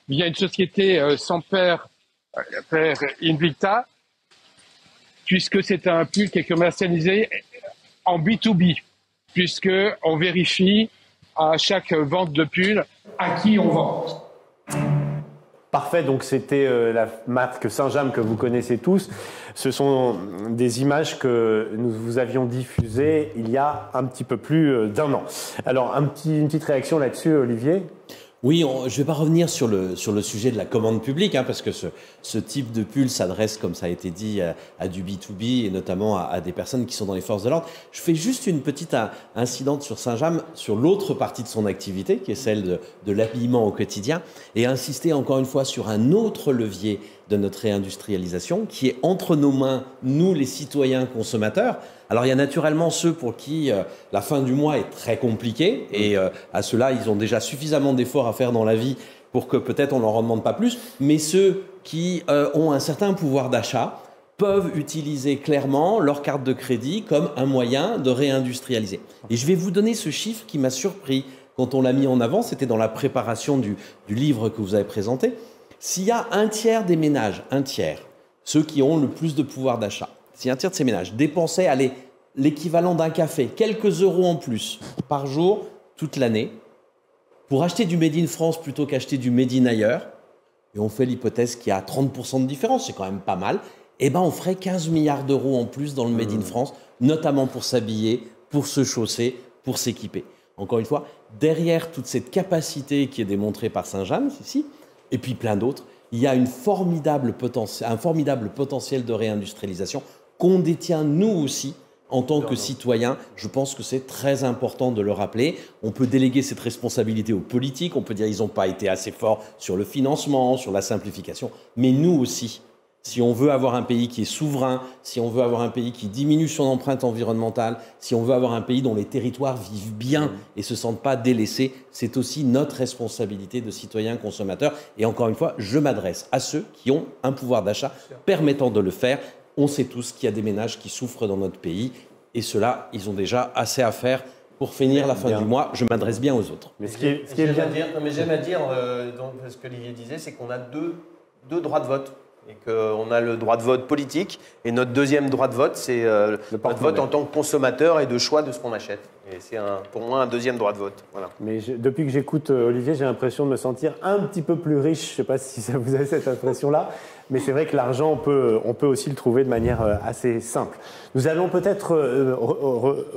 via une société sans père Invicta, puisque c'est un pull qui est commercialisé en B2B, puisqu'on vérifie à chaque vente de pull à qui on vend. Parfait, donc c'était la marque Saint-James que vous connaissez tous. Ce sont des images que nous vous avions diffusées il y a un petit peu plus d'1 an. Alors, une petite réaction là-dessus, Olivier ? Oui, je ne vais pas revenir sur le sujet de la commande publique, parce que ce type de pull s'adresse, comme ça a été dit, à du B2B et notamment à des personnes qui sont dans les forces de l'ordre. Je fais juste une petite incidente sur Saint-James, sur l'autre partie de son activité, qui est celle de l'habillement au quotidien, et insister encore une fois sur un autre levier de notre réindustrialisation, qui est entre nos mains, nous les citoyens consommateurs. Alors il y a naturellement ceux pour qui la fin du mois est très compliquée, et à ceux-là, ils ont déjà suffisamment d'efforts à faire dans la vie pour que peut-être on ne leur en demande pas plus, mais ceux qui ont un certain pouvoir d'achat peuvent utiliser clairement leur carte de crédit comme un moyen de réindustrialiser. Et je vais vous donner ce chiffre qui m'a surpris quand on l'a mis en avant, c'était dans la préparation du livre que vous avez présenté. S'il y a un tiers des ménages, ceux qui ont le plus de pouvoir d'achat, si un tiers de ces ménages dépensaient l'équivalent d'un café, quelques euros en plus par jour, toute l'année, pour acheter du Made in France plutôt qu'acheter du Made in ailleurs, et on fait l'hypothèse qu'il y a 30% de différence, c'est quand même pas mal, eh ben on ferait 15 milliards d'euros en plus dans le Made in France, notamment pour s'habiller, pour se chausser, pour s'équiper. Encore une fois, derrière toute cette capacité qui est démontrée par Saint-James ici, et puis plein d'autres, il y a un formidable potentiel de réindustrialisation qu'on détient nous aussi en tant que citoyens. Je pense que c'est très important de le rappeler. On peut déléguer cette responsabilité aux politiques, on peut dire qu'ils n'ont pas été assez forts sur le financement, sur la simplification, mais nous aussi. Si on veut avoir un pays qui est souverain, si on veut avoir un pays qui diminue son empreinte environnementale, si on veut avoir un pays dont les territoires vivent bien et ne se sentent pas délaissés, c'est aussi notre responsabilité de citoyens consommateurs. Et encore une fois, je m'adresse à ceux qui ont un pouvoir d'achat permettant de le faire. On sait tous qu'il y a des ménages qui souffrent dans notre pays et ceux-là, ils ont déjà assez à faire pour finir la fin du mois. Je m'adresse bien aux autres. Mais j'aime à dire, donc, ce que Olivier disait, c'est qu'on a deux droits de vote. Et qu'on a le droit de vote politique. Et notre deuxième droit de vote, c'est notre vote en tant que consommateur et de choix de ce qu'on achète. Et c'est pour moi un deuxième droit de vote. Voilà. Mais depuis que j'écoute Olivier, j'ai l'impression de me sentir un petit peu plus riche. Je ne sais pas si vous avez cette impression-là. Mais c'est vrai que l'argent, on peut aussi le trouver de manière assez simple. Nous allons peut-être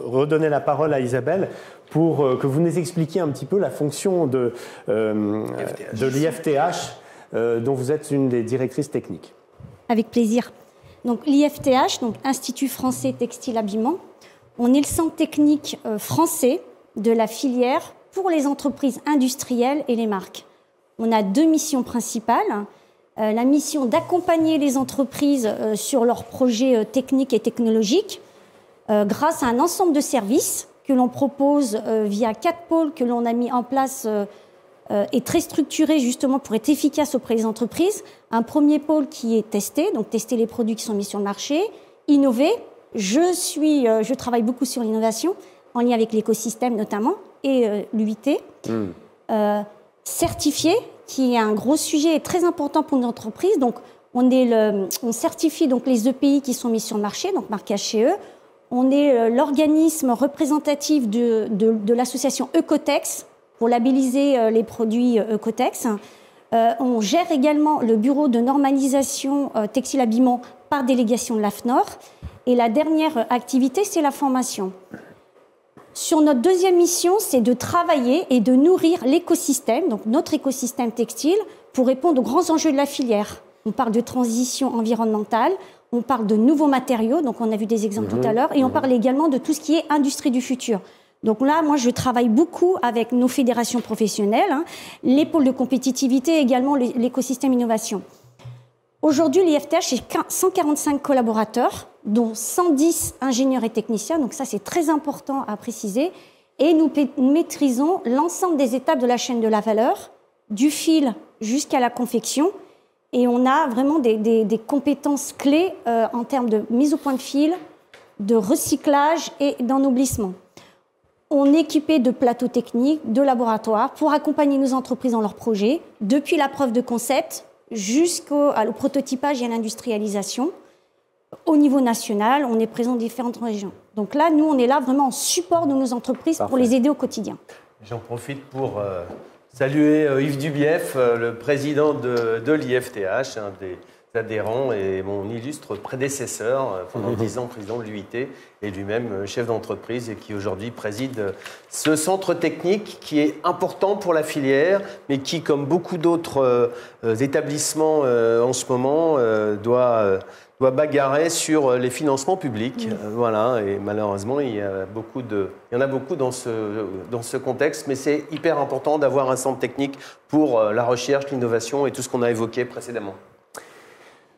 redonner la parole à Isabelle pour que vous nous expliquiez un petit peu la fonction de l'IFTH. Dont vous êtes une des directrices techniques. Avec plaisir. Donc l'IFTH, donc Institut français textile habillement, on est le centre technique français de la filière pour les entreprises industrielles et les marques. On a deux missions principales. La mission d'accompagner les entreprises sur leurs projets techniques et technologiques grâce à un ensemble de services que l'on propose via 4 pôles que l'on a mis en place est très structuré justement pour être efficace auprès des entreprises. Un premier pôle qui est testé, donc tester les produits qui sont mis sur le marché, innover. Je travaille beaucoup sur l'innovation, en lien avec l'écosystème notamment, et l'UIT. Certifier, qui est un gros sujet et très important pour nos entreprises. Donc, on certifie donc les EPI qui sont mis sur le marché, donc marqué HCE. On est l'organisme représentatif de l'association Ecotex, pour labelliser les produits Ecotex. On gère également le bureau de normalisation textile habillement par délégation de l'AFNOR. Et la dernière activité, c'est la formation. Sur notre deuxième mission, c'est de travailler et de nourrir l'écosystème, donc notre écosystème textile, pour répondre aux grands enjeux de la filière. On parle de transition environnementale, on parle de nouveaux matériaux, donc on a vu des exemples tout à l'heure, et on parle également de tout ce qui est industrie du futur. Donc là, moi, je travaille beaucoup avec nos fédérations professionnelles, les pôles de compétitivité et également l'écosystème innovation. Aujourd'hui, l'IFTH, c'est 145 collaborateurs, dont 110 ingénieurs et techniciens. Donc ça, c'est très important à préciser. Et nous maîtrisons l'ensemble des étapes de la chaîne de la valeur, du fil jusqu'à la confection. Et on a vraiment des compétences clés en termes de mise au point de fil, de recyclage et d'ennoblissement. On est équipé de plateaux techniques, de laboratoires pour accompagner nos entreprises dans leurs projets, depuis la preuve de concept jusqu'au prototypage et à l'industrialisation. Au niveau national, on est présent dans différentes régions. Donc là, nous, on est là vraiment en support de nos entreprises pour les aider au quotidien. J'en profite pour saluer Yves Dubief, le président de l'IFTH, un des adhérents et mon illustre prédécesseur, pendant 10 ans président de l'UIT, et lui-même chef d'entreprise et qui aujourd'hui préside ce centre technique qui est important pour la filière, mais qui, comme beaucoup d'autres établissements en ce moment, doit bagarrer sur les financements publics. Voilà, et malheureusement, il y en a beaucoup dans ce contexte, mais c'est hyper important d'avoir un centre technique pour la recherche, l'innovation et tout ce qu'on a évoqué précédemment.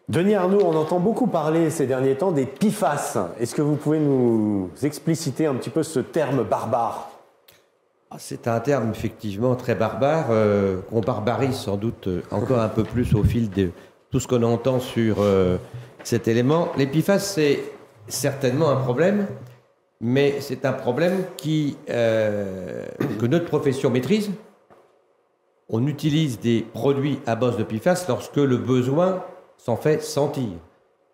Denis Arnoux, on entend beaucoup parler ces derniers temps des PFAS. Est-ce que vous pouvez nous expliciter un petit peu ce terme barbare ? C'est un terme effectivement très barbare, qu'on barbarise sans doute encore un peu plus au fil de tout ce qu'on entend sur cet élément. Les PFAS, c'est certainement un problème, mais c'est un problème que notre profession maîtrise. On utilise des produits à base de PFAS lorsque le besoin s'en fait sentir.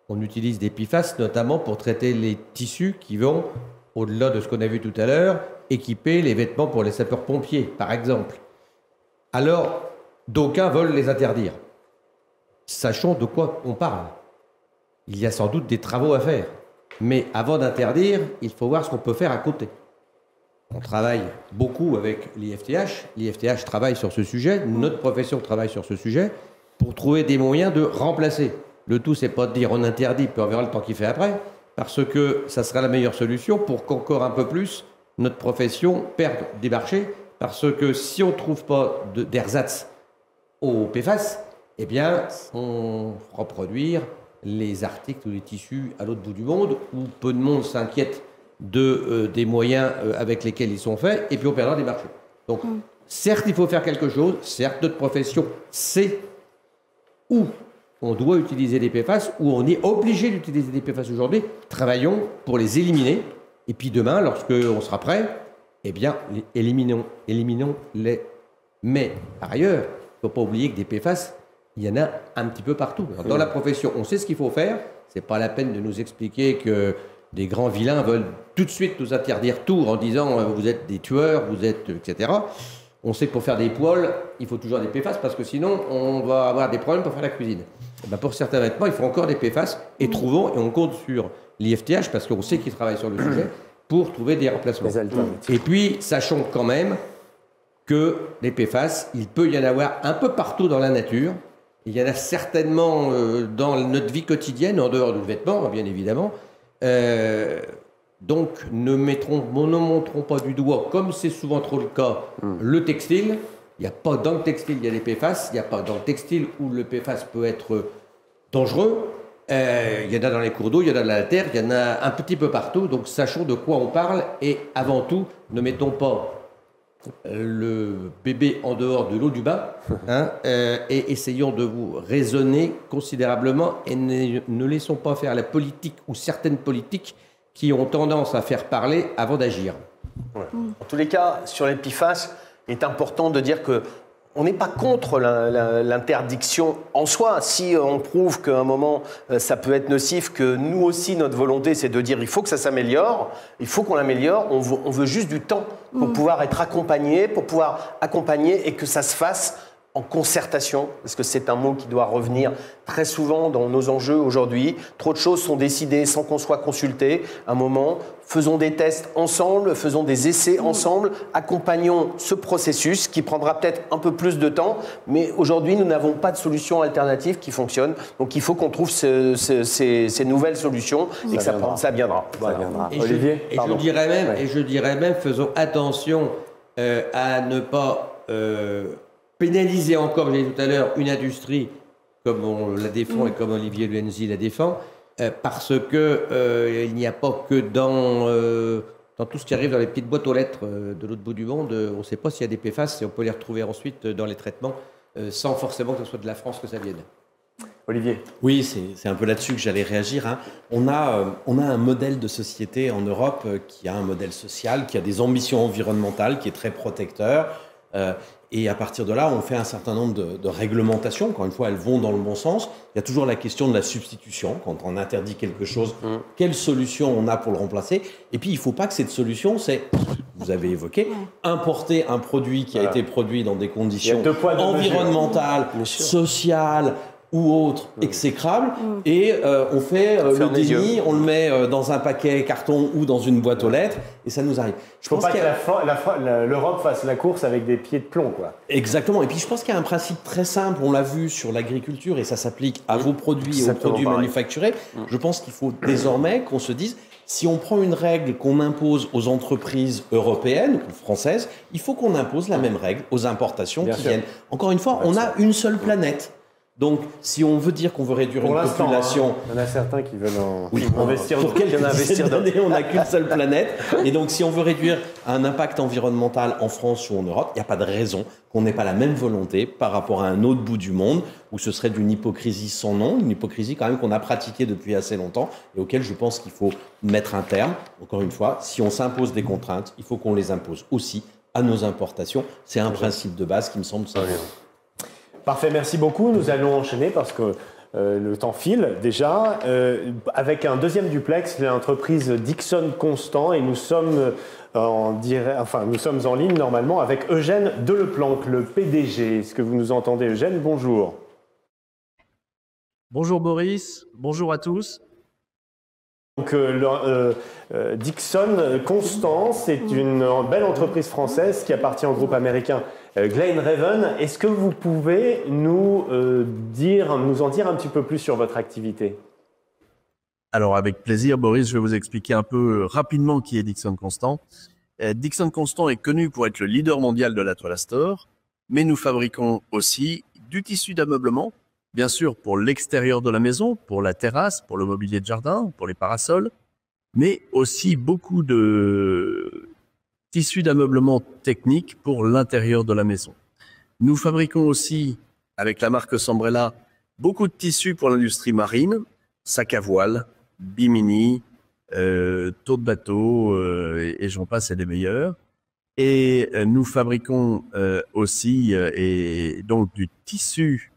On utilise des PFAS notamment pour traiter les tissus qui vont, au-delà de ce qu'on a vu tout à l'heure, équiper les vêtements pour les sapeurs-pompiers, par exemple. Alors, d'aucuns veulent les interdire. sachons de quoi on parle. Il y a sans doute des travaux à faire. Mais avant d'interdire, il faut voir ce qu'on peut faire à côté. On travaille beaucoup avec l'IFTH. L'IFTH travaille sur ce sujet. Notre profession travaille sur ce sujet pour trouver des moyens de remplacer. Le tout, c'est pas de dire on interdit, puis on verra le temps qu'il fait après, parce que ça sera la meilleure solution pour qu'encore un peu plus notre profession perde des marchés. Parce que si on ne trouve pas d'ersatz au PFAS, eh bien, on fera produire les articles ou les tissus à l'autre bout du monde, où peu de monde s'inquiète des moyens avec lesquels ils sont faits, et puis on perdra des marchés. Donc, certes, il faut faire quelque chose, certes, notre profession sait où on doit utiliser des PFAS, où on est obligé d'utiliser des PFAS aujourd'hui. Travaillons pour les éliminer, et puis demain, lorsqu'on sera prêt, eh bien, éliminons-les. Mais, par ailleurs, il ne faut pas oublier que des PFAS, il y en a un petit peu partout. Dans la profession, on sait ce qu'il faut faire. Ce n'est pas la peine de nous expliquer que des grands vilains veulent tout de suite nous interdire tout en disant vous êtes des tueurs, vous êtes, etc. On sait que pour faire des poêles, il faut toujours des PFAS parce que sinon, on va avoir des problèmes pour faire la cuisine. Et ben pour certains vêtements, il faut encore des PFAS et trouvons, et on compte sur l'IFTH parce qu'on sait qu'ils travaillent sur le sujet pour trouver des remplacements. Et puis, sachons quand même que les PFAS, il peut y en avoir un peu partout dans la nature. Il y en a certainement dans notre vie quotidienne, en dehors du vêtement, bien évidemment. Donc, ne montrons pas du doigt, comme c'est souvent trop le cas, le textile. Il n'y a pas dans le textile, il y a des PFAS. Il n'y a pas dans le textile où le PFAS peut être dangereux. Il y en a dans les cours d'eau, il y en a dans la terre, il y en a un petit peu partout. Donc, sachons de quoi on parle. Et avant tout, ne mettons pas le bébé en dehors de l'eau du bain, et essayons de vous raisonner considérablement et ne laissons pas faire la politique ou certaines politiques qui ont tendance à faire parler avant d'agir. Ouais. En tous les cas, sur les PFAS, il est important de dire que on n'est pas contre l'interdiction en soi. Si on prouve qu'à un moment, ça peut être nocif, que nous aussi, notre volonté, c'est de dire il faut que ça s'améliore, il faut qu'on l'améliore, on veut juste du temps pour pouvoir être accompagné, pour pouvoir accompagner et que ça se fasse en concertation, parce que c'est un mot qui doit revenir très souvent dans nos enjeux aujourd'hui. Trop de choses sont décidées sans qu'on soit consulté. À un moment, faisons des tests ensemble, faisons des essais ensemble, accompagnons ce processus qui prendra peut-être un peu plus de temps, mais aujourd'hui, nous n'avons pas de solution alternative qui fonctionne. Donc, il faut qu'on trouve ces nouvelles solutions et que ça viendra. Voilà. Olivier, je dirais même, faisons attention à ne pas pénaliser encore, je l'ai dit tout à l'heure, une industrie comme on la défend et comme Olivier Luenzi la défend, parce que il n'y a pas que dans tout ce qui arrive dans les petites boîtes aux lettres de l'autre bout du monde, on ne sait pas s'il y a des PFAS et on peut les retrouver ensuite dans les traitements sans forcément que ce soit de la France que ça vienne. Olivier. Oui, c'est un peu là-dessus que j'allais réagir. On a un modèle de société en Europe qui a un modèle social, qui a des ambitions environnementales, qui est très protecteur. Et à partir de là, on fait un certain nombre de réglementations. Encore une fois, elles vont dans le bon sens. Il y a toujours la question de la substitution. Quand on interdit quelque chose, quelle solution on a pour le remplacer? Et puis, il ne faut pas que cette solution, vous avez évoqué, importer un produit qui a été produit dans des conditions environnementales, sociales ou autres exécrables, et on fait le déni, on le met dans un paquet carton ou dans une boîte aux lettres, et ça nous arrive. Je pense pas que l'Europe fasse la course avec des pieds de plomb, quoi. Exactement. Et puis je pense qu'il y a un principe très simple, on l'a vu sur l'agriculture, et ça s'applique à vos produits et aux produits manufacturés. Je pense qu'il faut désormais qu'on se dise, si on prend une règle qu'on impose aux entreprises européennes ou françaises, il faut qu'on impose la même règle aux importations qui viennent. Encore une fois, on a une seule planète. Donc, si on veut dire qu'on veut réduire une population... il y en a certains qui veulent investir pour quelques dizaines d'années, on n'a qu'une seule planète. Et donc, si on veut réduire un impact environnemental en France ou en Europe, il n'y a pas de raison qu'on n'ait pas la même volonté par rapport à un autre bout du monde où ce serait d'une hypocrisie sans nom, une hypocrisie quand même qu'on a pratiquée depuis assez longtemps et auquel je pense qu'il faut mettre un terme. Encore une fois, si on s'impose des contraintes, il faut qu'on les impose aussi à nos importations. C'est un principe de base qui me semble savoir. Parfait, merci beaucoup. Nous allons enchaîner parce que le temps file déjà. Avec un deuxième duplex, l'entreprise Dixon Constant, et nous sommes nous sommes en ligne normalement avec Eugène Deleplanque, le PDG. Est-ce que vous nous entendez, Eugène? Bonjour. Bonjour Boris, bonjour à tous. Donc, Dixon Constant, c'est une belle entreprise française qui appartient au groupe américain Glen Raven. Est-ce que vous pouvez nous en dire un petit peu plus sur votre activité? Alors avec plaisir Boris, je vais vous expliquer un peu rapidement qui est Dixon Constant. Dixon Constant est connu pour être le leader mondial de la toile Astor, mais nous fabriquons aussi du tissu d'ameublement, bien sûr pour l'extérieur de la maison, pour la terrasse, pour le mobilier de jardin, pour les parasols, mais aussi beaucoup de tissus d'ameublement technique pour l'intérieur de la maison. Nous fabriquons aussi, avec la marque Sambrella, beaucoup de tissus pour l'industrie marine, sacs à voile, bimini, taux de bateau, et j'en passe, c'est les meilleurs. Et nous fabriquons aussi et donc du tissu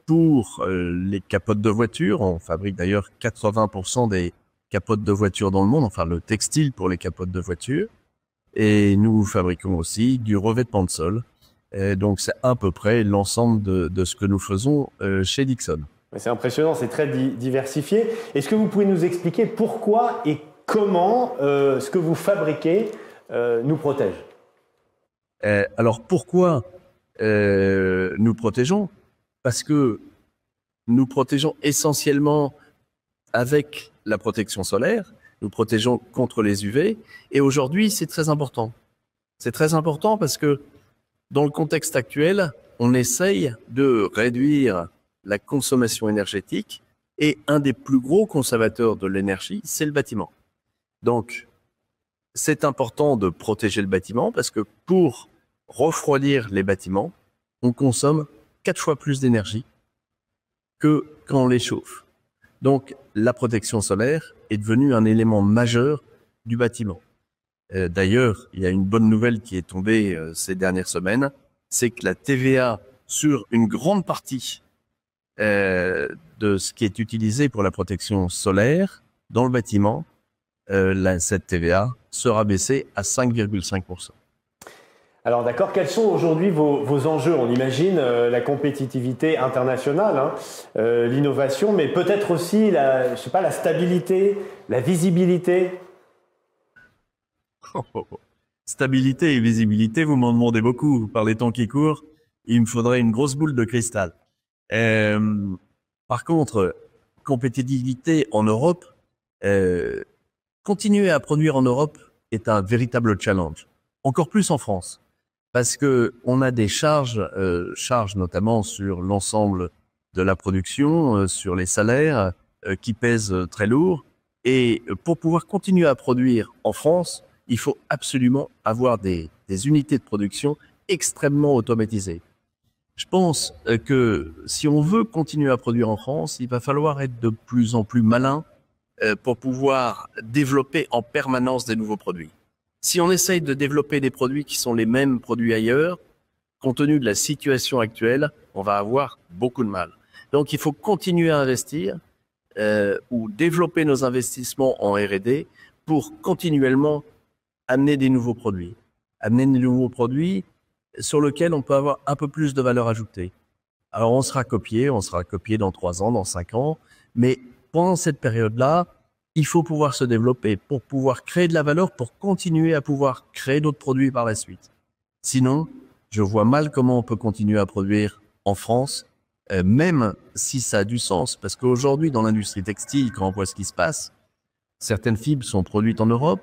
pour les capotes de voiture. On fabrique d'ailleurs 80% des capotes de voiture dans le monde, enfin le textile pour les capotes de voiture. Et nous fabriquons aussi du revêtement de sol. Donc c'est à peu près l'ensemble de ce que nous faisons chez Dixon. C'est impressionnant, c'est très diversifié. Est-ce que vous pouvez nous expliquer pourquoi et comment ce que vous fabriquez nous protège? Alors pourquoi nous protégeons? Parce que nous protégeons essentiellement avec la protection solaire, nous protégeons contre les UV, et aujourd'hui c'est très important. C'est très important parce que dans le contexte actuel, on essaye de réduire la consommation énergétique, et un des plus gros consommateurs de l'énergie, c'est le bâtiment. Donc, c'est important de protéger le bâtiment parce que pour refroidir les bâtiments, on consomme 4 fois plus d'énergie que quand on les chauffe. Donc, la protection solaire est devenue un élément majeur du bâtiment. D'ailleurs, il y a une bonne nouvelle qui est tombée ces dernières semaines, c'est que la TVA sur une grande partie de ce qui est utilisé pour la protection solaire dans le bâtiment, cette TVA sera baissée à 5,5%. Alors d'accord, quels sont aujourd'hui vos enjeux? On imagine la compétitivité internationale, l'innovation, mais peut-être aussi la stabilité, la visibilité. Stabilité et visibilité, vous m'en demandez beaucoup. Par les temps qui courent, il me faudrait une grosse boule de cristal. Par contre, compétitivité en Europe, continuer à produire en Europe est un véritable challenge. Encore plus en France. Parce que on a des charges notamment sur l'ensemble de la production, sur les salaires, qui pèsent très lourd. Et pour pouvoir continuer à produire en France, il faut absolument avoir des unités de production extrêmement automatisées. Je pense que si on veut continuer à produire en France, il va falloir être de plus en plus malin pour pouvoir développer en permanence des nouveaux produits. Si on essaye de développer des produits qui sont les mêmes produits ailleurs, compte tenu de la situation actuelle, on va avoir beaucoup de mal. Donc il faut continuer à investir ou développer nos investissements en R&D pour continuellement amener des nouveaux produits. Amener des nouveaux produits sur lesquels on peut avoir un peu plus de valeur ajoutée. Alors on sera copié dans 3 ans, dans 5 ans, mais pendant cette période-là, il faut pouvoir se développer pour pouvoir créer de la valeur, pour continuer à pouvoir créer d'autres produits par la suite. Sinon, je vois mal comment on peut continuer à produire en France, même si ça a du sens, parce qu'aujourd'hui, dans l'industrie textile, quand on voit ce qui se passe, certaines fibres sont produites en Europe,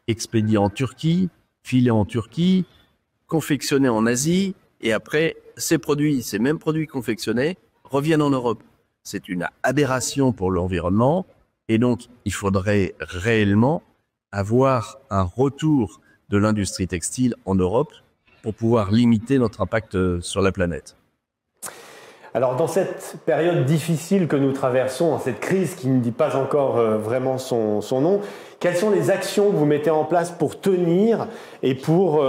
expédiées en Turquie, filées en Turquie, confectionnés en Asie, et après, ces mêmes produits confectionnés reviennent en Europe. C'est une aberration pour l'environnement, et donc il faudrait réellement avoir un retour de l'industrie textile en Europe pour pouvoir limiter notre impact sur la planète. Alors dans cette période difficile que nous traversons, cette crise qui ne dit pas encore vraiment son nom, quelles sont les actions que vous mettez en place pour tenir et pour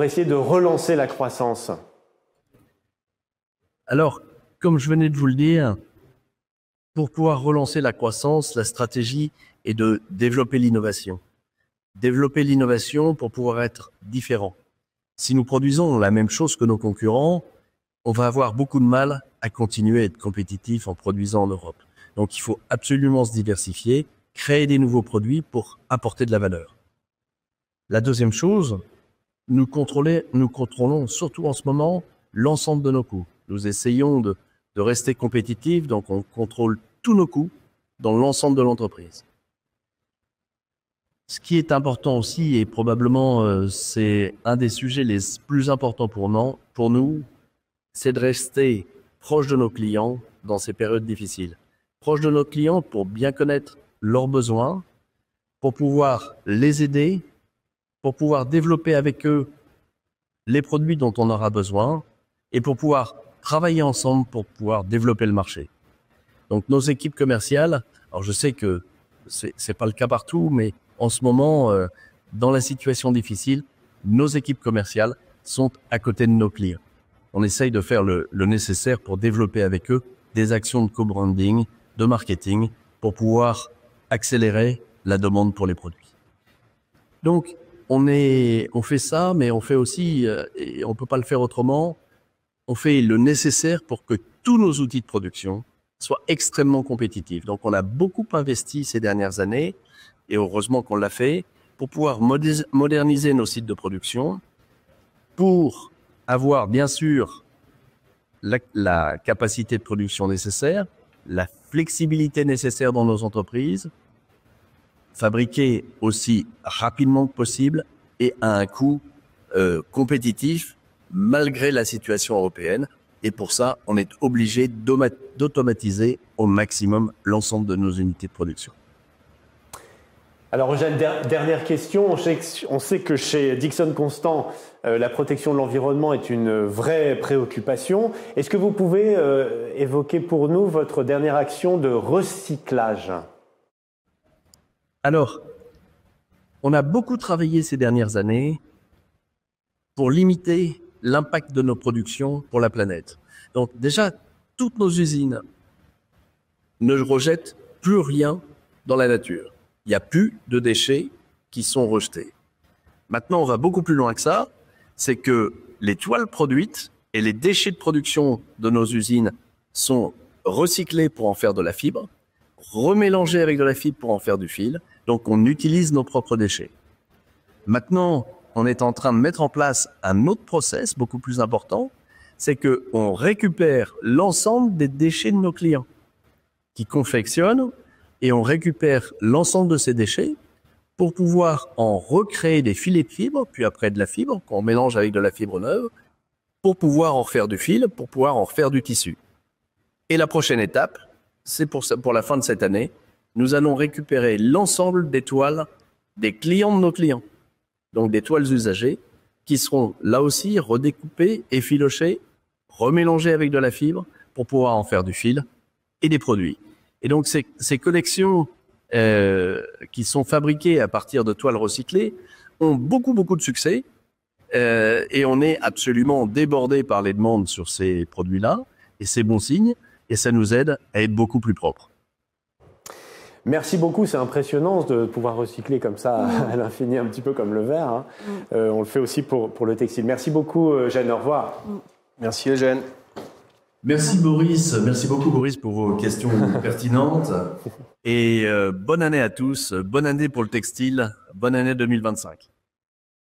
essayer de relancer la croissance? Alors, comme je venais de vous le dire, pour pouvoir relancer la croissance, la stratégie est de développer l'innovation. Développer l'innovation pour pouvoir être différent. Si nous produisons la même chose que nos concurrents, on va avoir beaucoup de mal à continuer à être compétitif en produisant en Europe. Donc il faut absolument se diversifier, créer des nouveaux produits pour apporter de la valeur. La deuxième chose, nous contrôlons surtout en ce moment l'ensemble de nos coûts. Nous essayons de rester compétitifs, donc on contrôle tous nos coûts dans l'ensemble de l'entreprise. Ce qui est important aussi, et probablement c'est un des sujets les plus importants pour nous, c'est de rester proche de nos clients dans ces périodes difficiles. Proche de nos clients pour bien connaître leurs besoins, pour pouvoir les aider, pour pouvoir développer avec eux les produits dont on aura besoin et pour pouvoir travailler ensemble pour pouvoir développer le marché. Donc nos équipes commerciales, alors je sais que c'est pas le cas partout, mais en ce moment, dans la situation difficile, nos équipes commerciales sont à côté de nos clients. On essaye de faire le nécessaire pour développer avec eux des actions de co-branding, de marketing, pour pouvoir accélérer la demande pour les produits. Donc, on fait ça, mais on fait aussi, et on peut pas le faire autrement, on fait le nécessaire pour que tous nos outils de production soient extrêmement compétitifs. Donc, on a beaucoup investi ces dernières années, et heureusement qu'on l'a fait, pour pouvoir moderniser nos sites de production, pour avoir bien sûr la capacité de production nécessaire, la flexibilité nécessaire dans nos entreprises, fabriquer aussi rapidement que possible et à un coût compétitif malgré la situation européenne. Et pour ça, on est obligé d'automatiser au maximum l'ensemble de nos unités de production. Alors Eugène, dernière question. On sait que chez Dixon Constant, la protection de l'environnement est une vraie préoccupation. Est-ce que vous pouvez évoquer pour nous votre dernière action de recyclage ? Alors, on a beaucoup travaillé ces dernières années pour limiter l'impact de nos productions pour la planète. Donc déjà, toutes nos usines ne rejettent plus rien dans la nature. Il n'y a plus de déchets qui sont rejetés. Maintenant, on va beaucoup plus loin que ça. C'est que les toiles produites et les déchets de production de nos usines sont recyclés pour en faire de la fibre, remélangés avec de la fibre pour en faire du fil. Donc, on utilise nos propres déchets. Maintenant, on est en train de mettre en place un autre process beaucoup plus important. C'est qu'on récupère l'ensemble des déchets de nos clients qui confectionnent et on récupère l'ensemble de ces déchets pour pouvoir en recréer des filets de fibre, puis après de la fibre qu'on mélange avec de la fibre neuve, pour pouvoir en faire du fil, pour pouvoir en faire du tissu. Et la prochaine étape, c'est pour la fin de cette année, nous allons récupérer l'ensemble des toiles des clients de nos clients, donc des toiles usagées, qui seront là aussi redécoupées, effilochées, remélangées avec de la fibre pour pouvoir en faire du fil et des produits. Et donc, ces collections qui sont fabriquées à partir de toiles recyclées ont beaucoup de succès et on est absolument débordé par les demandes sur ces produits-là et c'est bon signe et ça nous aide à être beaucoup plus propre. Merci beaucoup, c'est impressionnant de pouvoir recycler comme ça à l'infini, un petit peu comme le verre. Hein. On le fait aussi pour le textile. Merci beaucoup, Eugène, au revoir. Merci, Eugène. Merci beaucoup Boris pour vos questions pertinentes et bonne année à tous, bonne année pour le textile, bonne année 2025.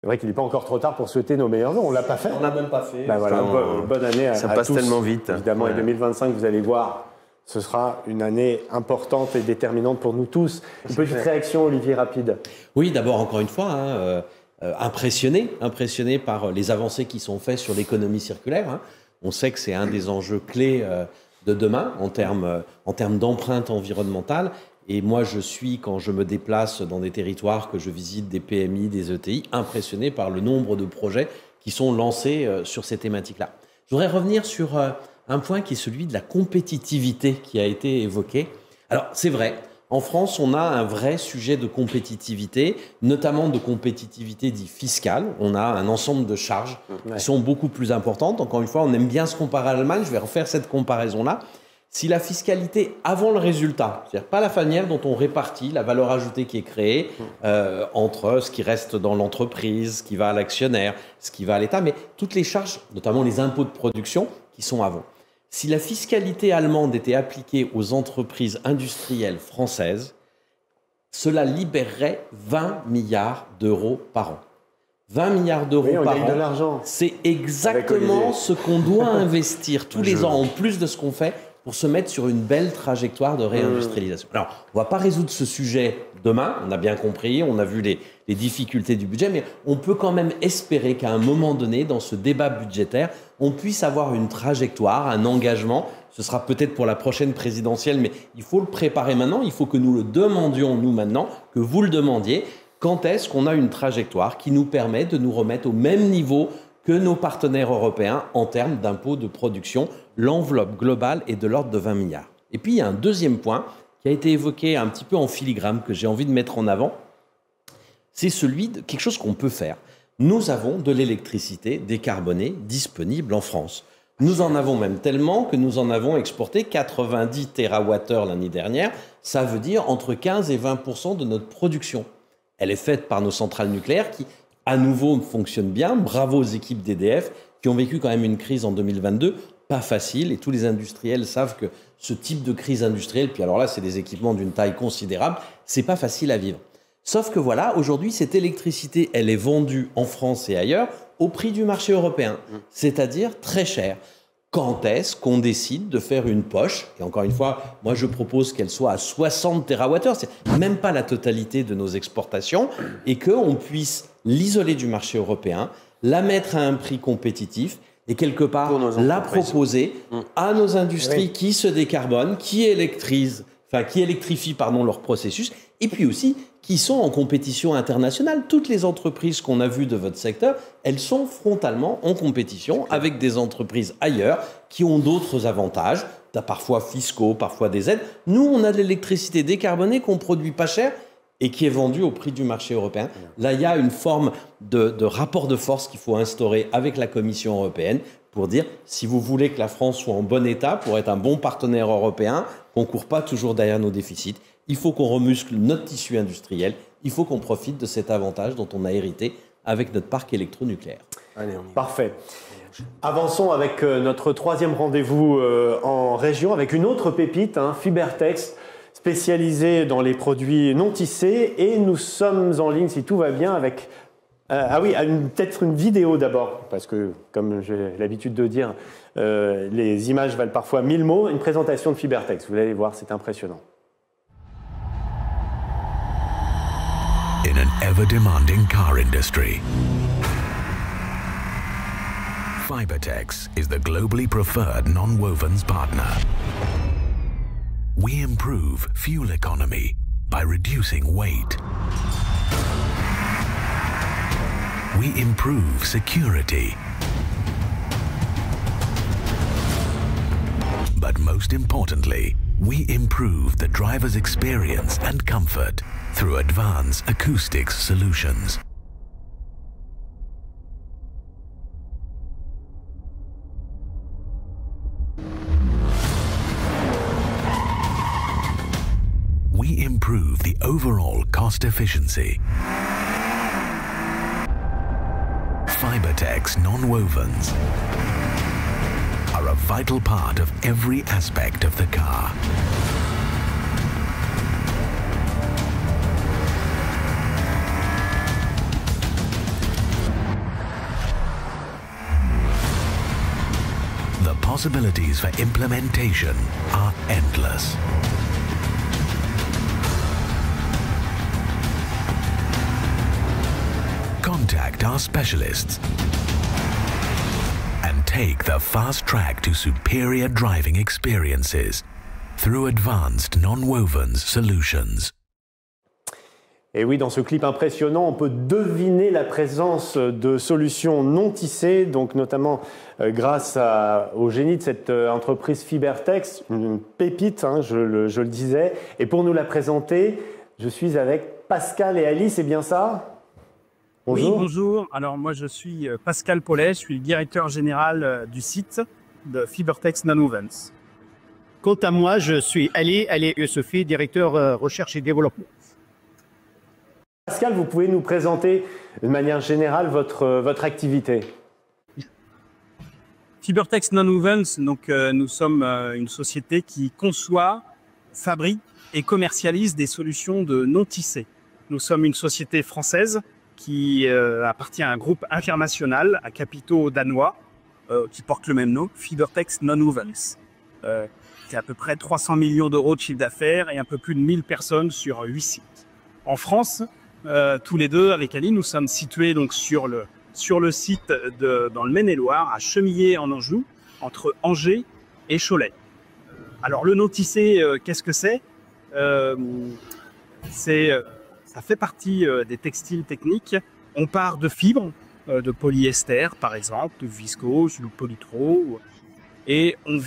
C'est vrai qu'il n'est pas encore trop tard pour souhaiter nos meilleurs vœux, on ne l'a pas fait. On ne l'a même pas fait. Ben voilà, bonne année à tous. Ça passe tellement vite. Évidemment, et 2025, vous allez voir, ce sera une année importante et déterminante pour nous tous. Une petite réaction, Olivier, rapide. Oui, d'abord, encore une fois, impressionné par les avancées qui sont faites sur l'économie circulaire. Hein. On sait que c'est un des enjeux clés de demain en termes d'empreinte environnementale. Et moi, je suis, quand je me déplace dans des territoires, que je visite des PMI, des ETI, impressionné par le nombre de projets qui sont lancés sur ces thématiques-là. Je voudrais revenir sur un point qui est celui de la compétitivité qui a été évoqué. Alors, c'est vrai, en France, on a un vrai sujet de compétitivité, notamment de compétitivité dite fiscale. On a un ensemble de charges qui sont beaucoup plus importantes. Encore une fois, on aime bien se comparer à l'Allemagne. Je vais refaire cette comparaison-là. Si la fiscalité avant le résultat, c'est-à-dire pas la manière dont on répartit la valeur ajoutée qui est créée entre ce qui reste dans l'entreprise, ce qui va à l'actionnaire, ce qui va à l'État, mais toutes les charges, notamment les impôts de production, qui sont avant. Si la fiscalité allemande était appliquée aux entreprises industrielles françaises, cela libérerait 20 milliards d'euros par an. 20 milliards d'euros par an, de l'argent. C'est exactement ce qu'on doit investir tous les ans, en plus de ce qu'on fait, pour se mettre sur une belle trajectoire de réindustrialisation. Alors, on ne va pas résoudre ce sujet demain, on a bien compris, on a vu les difficultés du budget, mais on peut quand même espérer qu'à un moment donné, dans ce débat budgétaire, on puisse avoir une trajectoire, un engagement. Ce sera peut-être pour la prochaine présidentielle, mais il faut le préparer maintenant, il faut que nous le demandions, nous maintenant, que vous le demandiez. Quand est-ce qu'on a une trajectoire qui nous permet de nous remettre au même niveau que nos partenaires européens en termes d'impôts de production? L'enveloppe globale est de l'ordre de 20 milliards. Et puis, il y a un deuxième point qui a été évoqué un petit peu en filigrane, que j'ai envie de mettre en avant. C'est celui de quelque chose qu'on peut faire. Nous avons de l'électricité décarbonée disponible en France. Nous en avons même tellement que nous en avons exporté 90 TWh l'année dernière. Ça veut dire entre 15 et 20% de notre production. Elle est faite par nos centrales nucléaires qui, à nouveau, fonctionnent bien. Bravo aux équipes d'EDF qui ont vécu quand même une crise en 2022, pas facile. Et tous les industriels savent que ce type de crise industrielle, puis alors là, c'est des équipements d'une taille considérable, c'est pas facile à vivre. Sauf que voilà, aujourd'hui, cette électricité, elle est vendue en France et ailleurs au prix du marché européen, c'est-à-dire très cher. Quand est-ce qu'on décide de faire une poche? Et encore une fois, moi je propose qu'elle soit à 60 TWh, c'est même pas la totalité de nos exportations, et qu'on puisse l'isoler du marché européen, la mettre à un prix compétitif et quelque part la proposer à nos industries qui se décarbonent, qui électrifient leur processus, et puis aussi qui sont en compétition internationale. Toutes les entreprises qu'on a vues de votre secteur, elles sont frontalement en compétition avec des entreprises ailleurs qui ont d'autres avantages, parfois fiscaux, parfois des aides. Nous, on a de l'électricité décarbonée qu'on produit pas cher et qui est vendue au prix du marché européen. Là, il y a une forme de rapport de force qu'il faut instaurer avec la Commission européenne pour dire, si vous voulez que la France soit en bon état, pour être un bon partenaire européen, qu'on ne court pas toujours derrière nos déficits, il faut qu'on remuscle notre tissu industriel, il faut qu'on profite de cet avantage dont on a hérité avec notre parc électronucléaire. Parfait. Avançons avec notre troisième rendez-vous en région, avec une autre pépite, Fibertex, spécialisée dans les produits non tissés. Et nous sommes en ligne, si tout va bien, avec... peut-être une vidéo d'abord, parce que, comme j'ai l'habitude de dire, les images valent parfois 1000 mots. Une présentation de Fibertex, vous allez voir, c'est impressionnant. In an ever-demanding car industry, Fibertex is the globally preferred nonwovens partner. We improve fuel economy by reducing weight. We improve security. But most importantly, we improve the driver's experience and comfort through advanced acoustics solutions. We improve the overall cost efficiency. Fibertex nonwovens are a vital part of every aspect of the car. The possibilities for implementation are endless. Contact our specialists and take the fast track to superior driving experiences through advanced nonwovens solutions. Et oui, dans ce clip impressionnant, on peut deviner la présence de solutions non tissées, donc notamment grâce au génie de cette entreprise Fibertex, une pépite, je le disais. Et pour nous la présenter, je suis avec Pascal et Alice, c'est bien ça ? Bonjour. Oui, bonjour. Alors moi je suis Pascal Paulet, je suis le directeur général du site de Fibertex Nonwovens. Quant à moi, je suis Ali Youssofi, directeur recherche et développement. Pascal, vous pouvez nous présenter de manière générale votre activité? Fibertex Nonwovens, donc nous sommes une société qui conçoit, fabrique et commercialise des solutions de non-tissé. Nous sommes une société française qui appartient à un groupe international à capitaux danois qui porte le même nom, Fibertex Nonwovens. C'est à peu près 300 millions d'euros de chiffre d'affaires et un peu plus de 1000 personnes sur 8 sites. En France, tous les deux, avec Ali, nous sommes situés donc sur le site dans le Maine-et-Loire, à Chemillé en Anjou, entre Angers et Cholet. Alors le non-tissé, qu'est-ce que c'est? Ça fait partie des textiles techniques. On part de fibres, de polyester par exemple, de viscose, de polytro, et on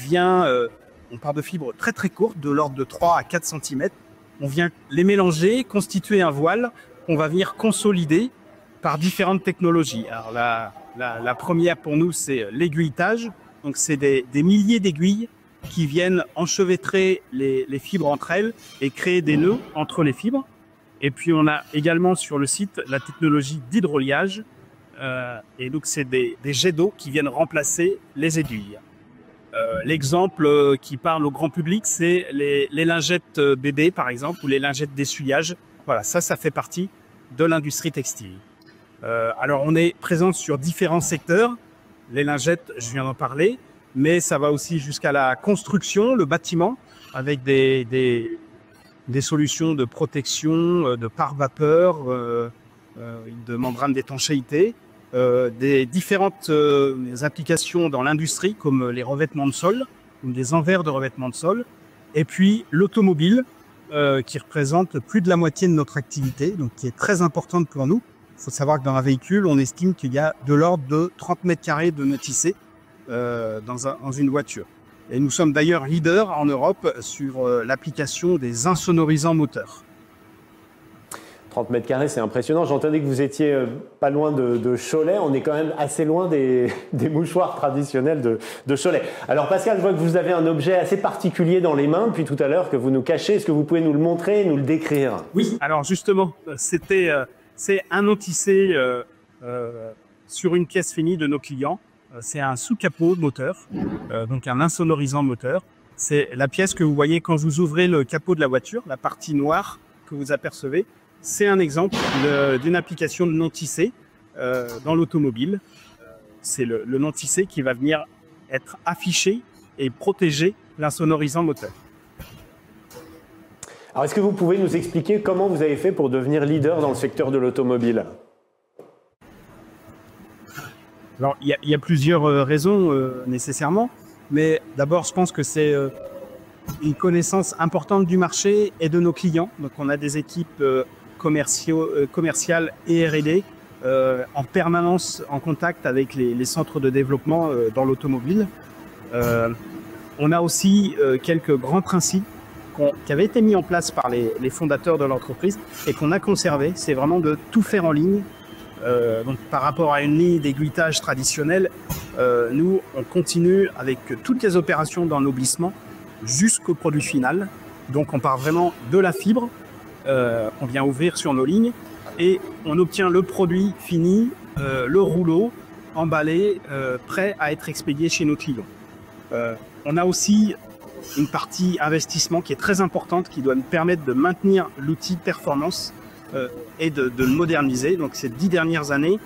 part de fibres très très courtes, de l'ordre de 3 à 4 cm. On vient les mélanger, constituer un voile qu'on va venir consolider par différentes technologies. Alors la première pour nous, c'est l'aiguilletage. Donc c'est des milliers d'aiguilles qui viennent enchevêtrer les fibres entre elles et créer des nœuds entre les fibres. Et puis on a également sur le site la technologie d'hydroliage. Et donc c'est des jets d'eau qui viennent remplacer les aiguilles. L'exemple qui parle au grand public, c'est les lingettes bébés, par exemple, ou les lingettes d'essuyage. Voilà, ça fait partie de l'industrie textile. Alors, on est présent sur différents secteurs. Les lingettes, je viens d'en parler, mais ça va aussi jusqu'à la construction, le bâtiment, avec des solutions de protection, de pare-vapeur, de membranes d'étanchéité. Des différentes applications dans l'industrie comme les revêtements de sol ou des envers de revêtements de sol, et puis l'automobile qui représente plus de la moitié de notre activité, donc qui est très importante pour nous. Il faut savoir que dans un véhicule, on estime qu'il y a de l'ordre de 30 mètres carrés de nœuds tissés dans une voiture. Et nous sommes d'ailleurs leaders en Europe sur l'application des insonorisants moteurs. 30 mètres carrés, c'est impressionnant. J'entendais que vous étiez pas loin de Cholet. On est quand même assez loin des mouchoirs traditionnels de Cholet. Alors Pascal, je vois que vous avez un objet assez particulier dans les mains depuis tout à l'heure que vous nous cachez. Est-ce que vous pouvez nous le montrer et nous le décrire? Oui, alors justement, c'est un non-tissé sur une pièce finie de nos clients. C'est un sous-capot moteur, donc un insonorisant moteur. C'est la pièce que vous voyez quand vous ouvrez le capot de la voiture, la partie noire que vous apercevez. C'est un exemple d'une application de non-tissé dans l'automobile. C'est le non-tissé qui va venir être affiché et protéger l'insonorisant moteur. Alors, est-ce que vous pouvez nous expliquer comment vous avez fait pour devenir leader dans le secteur de l'automobile? Alors, il y a plusieurs raisons nécessairement, mais d'abord, je pense que c'est une connaissance importante du marché et de nos clients. Donc, on a des équipes commerciales et R&D en permanence en contact avec les centres de développement dans l'automobile. On a aussi quelques grands principes qui avaient été mis en place par les fondateurs de l'entreprise et qu'on a conservé. C'est vraiment de tout faire en ligne. Donc, par rapport à une ligne d'aiguilletage traditionnelle, nous, on continue avec toutes les opérations d'ennoblissement jusqu'au produit final. Donc, on part vraiment de la fibre, on vient ouvrir sur nos lignes et on obtient le produit fini, le rouleau, emballé, prêt à être expédié chez nos clients. On a aussi une partie investissement qui est très importante, qui doit nous permettre de maintenir l'outil performance et de le moderniser. Donc ces 10 dernières années,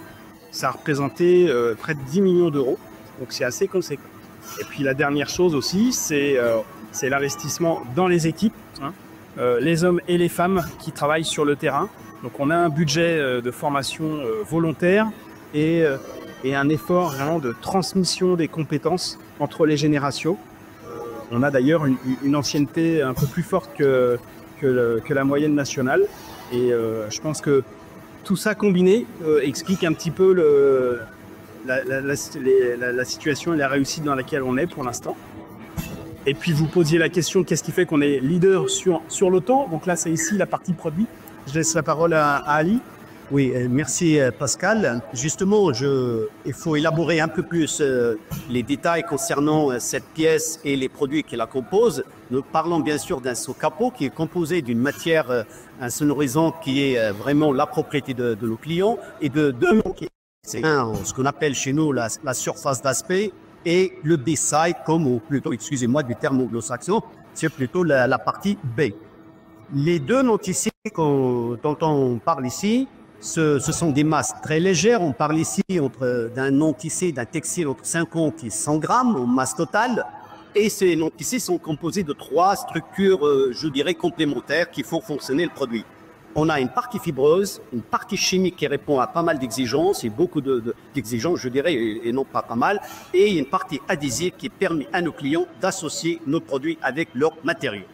ça a représenté près de 10 millions d'euros. Donc c'est assez conséquent. Et puis la dernière chose aussi, c'est l'investissement dans les équipes, hein, les hommes et les femmes qui travaillent sur le terrain. Donc on a un budget de formation volontaire et un effort vraiment de transmission des compétences entre les générations. On a d'ailleurs une ancienneté un peu plus forte que la moyenne nationale. Et je pense que tout ça combiné explique un petit peu la situation et la réussite dans laquelle on est pour l'instant. Et puis vous posiez la question, qu'est-ce qui fait qu'on est leader sur l'auto? Donc là, c'est ici la partie produit. Je laisse la parole à Ali. Oui, merci Pascal. Justement, il faut élaborer un peu plus les détails concernant cette pièce et les produits qui la composent. Nous parlons bien sûr d'un sous-capot qui est composé d'une matière insonorisante qui est vraiment la propriété de nos clients et de deux mots. C'est ce qu'on appelle chez nous la surface d'aspect et le B-side, comme, ou plutôt, excusez-moi du terme anglo-saxon, c'est plutôt la partie B. Les deux non-tissés dont on parle ici, ce sont des masses très légères. On parle ici d'un non-tissé, d'un textile entre 50 et 100 grammes en masse totale. Et ces non-tissés sont composés de 3 structures, je dirais, complémentaires qui font fonctionner le produit. On a une partie fibreuse, une partie chimique qui répond à pas mal d'exigences, et beaucoup d'exigences, je dirais, et non pas mal, et une partie adhésive qui permet à nos clients d'associer nos produits avec leurs matériaux.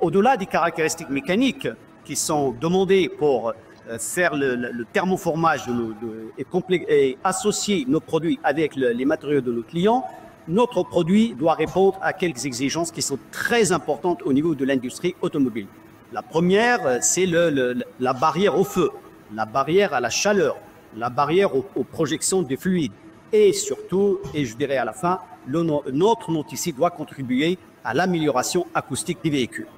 Au-delà des caractéristiques mécaniques qui sont demandées pour faire le thermoformage et associer nos produits avec les matériaux de nos clients, notre produit doit répondre à quelques exigences qui sont très importantes au niveau de l'industrie automobile. La première, c'est la barrière au feu, la barrière à la chaleur, la barrière aux projections des fluides. Et surtout, et je dirais à la fin, notre non-tissé doit contribuer à l'amélioration acoustique des véhicules.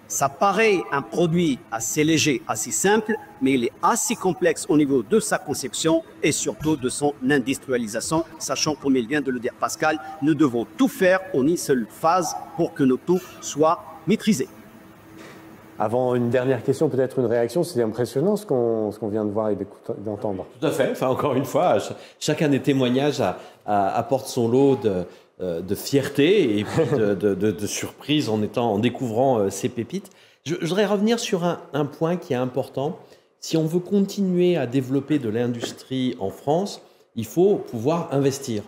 Ça paraît un produit assez léger, assez simple, mais il est assez complexe au niveau de sa conception et surtout de son industrialisation, sachant, comme il vient de le dire Pascal, nous devons tout faire en une seule phase pour que nos taux soient maîtrisés. Avant une dernière question, peut-être une réaction, c'est impressionnant ce qu'on vient de voir et d'entendre. Tout à fait. Enfin, encore une fois, chacun des témoignages apporte son lot de fierté et puis de surprise en découvrant ces pépites. Je voudrais revenir sur un point qui est important. Si on veut continuer à développer de l'industrie en France, il faut pouvoir investir.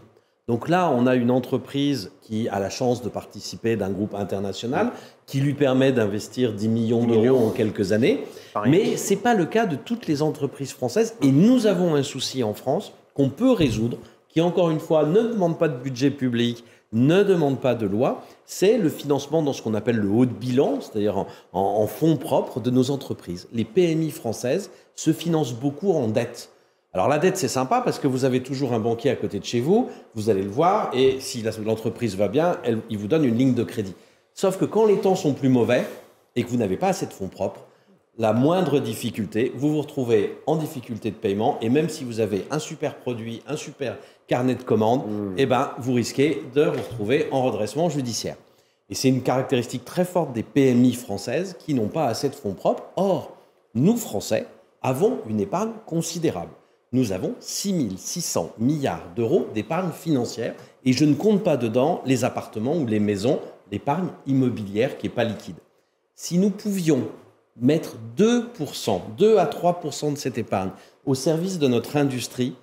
Donc là, on a une entreprise qui a la chance de participer d'un groupe international qui lui permet d'investir 10 millions d'euros en quelques années. Mais ce n'est pas le cas de toutes les entreprises françaises. Et nous avons un souci en France qu'on peut résoudre, qui encore une fois ne demande pas de budget public, ne demande pas de loi, c'est le financement dans ce qu'on appelle le haut de bilan, c'est-à-dire en fonds propres de nos entreprises. Les PMI françaises se financent beaucoup en dette. Alors la dette, c'est sympa parce que vous avez toujours un banquier à côté de chez vous, vous allez le voir, et si l'entreprise va bien, il vous donne une ligne de crédit. Sauf que quand les temps sont plus mauvais et que vous n'avez pas assez de fonds propres, la moindre difficulté, vous vous retrouvez en difficulté de paiement, et même si vous avez un super produit, un super carnet de commandes, eh ben, vous risquez de vous retrouver en redressement judiciaire. Et c'est une caractéristique très forte des PMI françaises qui n'ont pas assez de fonds propres. Or, nous, Français, avons une épargne considérable. Nous avons 6 600 milliards d'euros d'épargne financière, et je ne compte pas dedans les appartements ou les maisons, l'épargne immobilière qui n'est pas liquide. Si nous pouvions mettre 2 à 3% de cette épargne au service de notre industrie,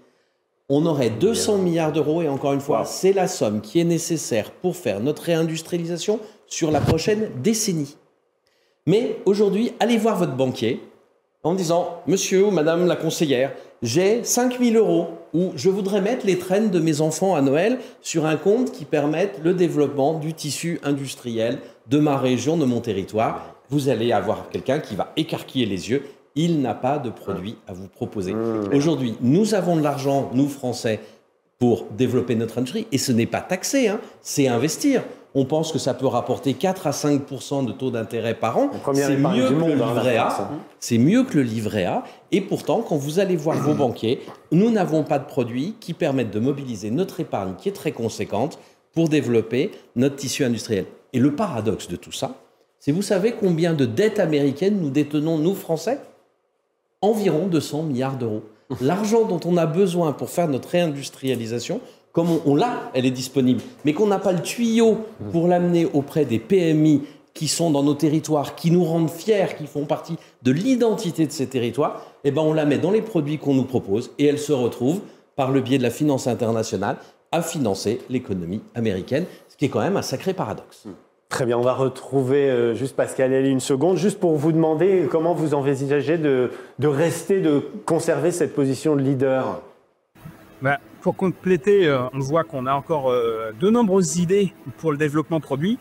on aurait 200 milliards d'euros, et encore une fois, c'est la somme qui est nécessaire pour faire notre réindustrialisation sur la prochaine décennie. Mais aujourd'hui, allez voir votre banquier en disant « Monsieur ou Madame la conseillère, j'ai 5 000 euros où je voudrais mettre les traînes de mes enfants à Noël sur un compte qui permette le développement du tissu industriel de ma région, de mon territoire. » Vous allez avoir quelqu'un qui va écarquiller les yeux. Il n'a pas de produit à vous proposer. Aujourd'hui, nous avons de l'argent, nous Français, pour développer notre industrie. Et ce n'est pas taxé, hein, c'est investir. On pense que ça peut rapporter 4 à 5% de taux d'intérêt par an. C'est mieux que le livret A. C'est mieux que le livret A. Et pourtant, quand vous allez voir vos banquiers, nous n'avons pas de produits qui permettent de mobiliser notre épargne, qui est très conséquente, pour développer notre tissu industriel. Et le paradoxe de tout ça, c'est, vous savez combien de dettes américaines nous détenons, nous Français ? Environ 200 milliards d'euros. L'argent dont on a besoin pour faire notre réindustrialisation, comme on l'a, elle est disponible, mais qu'on n'a pas le tuyau pour l'amener auprès des PMI qui sont dans nos territoires, qui nous rendent fiers, qui font partie de l'identité de ces territoires, eh ben on la met dans les produits qu'on nous propose, et elle se retrouve, par le biais de la finance internationale, à financer l'économie américaine, ce qui est quand même un sacré paradoxe. Très bien, on va retrouver juste Pascal Elie une seconde, juste pour vous demander comment vous envisagez de rester, de conserver cette position de leader. Pour compléter, on voit qu'on a encore de nombreuses idées pour le développement de produits,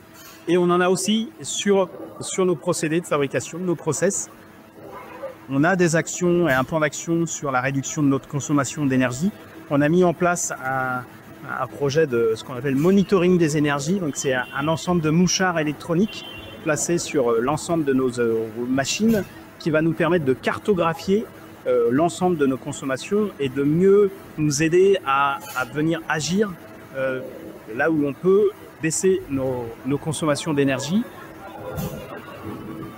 et on en a aussi sur nos procédés de fabrication, nos process. On a des actions et un plan d'action sur la réduction de notre consommation d'énergie. On a mis en place un projet de ce qu'on appelle monitoring des énergies. Donc c'est un ensemble de mouchards électroniques placés sur l'ensemble de nos machines qui va nous permettre de cartographier l'ensemble de nos consommations et de mieux nous aider à venir agir là où on peut baisser nos consommations d'énergie.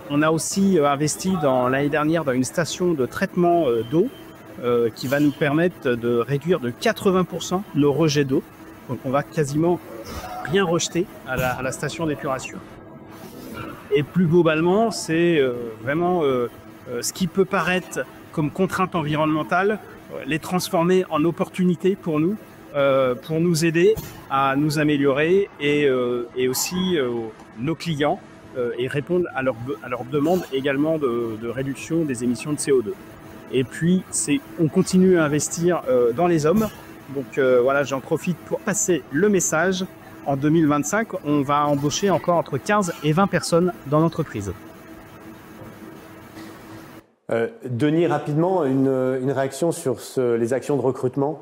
On a aussi investi l'année dernière dans une station de traitement d'eau qui va nous permettre de réduire de 80% nos rejets d'eau. Donc on va quasiment rien rejeter à la station d'épuration. Et plus globalement, c'est vraiment ce qui peut paraître comme contrainte environnementale, les transformer en opportunités pour nous aider à nous améliorer et aussi nos clients et répondre à leurs demandes également de réduction des émissions de CO2. Et puis, on continue à investir dans les hommes. Donc voilà, j'en profite pour passer le message. En 2025, on va embaucher encore entre 15 et 20 personnes dans l'entreprise. Denis, rapidement, une réaction sur les actions de recrutement?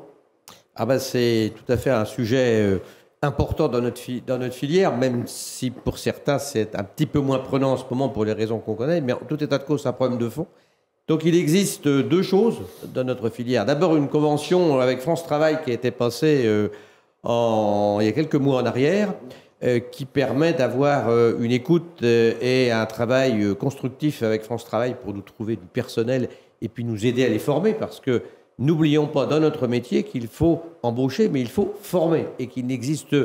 C'est tout à fait un sujet important dans notre filière, même si pour certains c'est un petit peu moins prenant en ce moment pour les raisons qu'on connaît, mais en tout état de cause, c'est un problème de fond. Donc il existe deux choses dans notre filière. D'abord une convention avec France Travail qui a été passée il y a quelques mois en arrière, qui permet d'avoir une écoute et un travail constructif avec France Travail pour nous trouver du personnel et puis nous aider à les former, parce que n'oublions pas dans notre métier qu'il faut embaucher, mais il faut former, et qu'il n'existe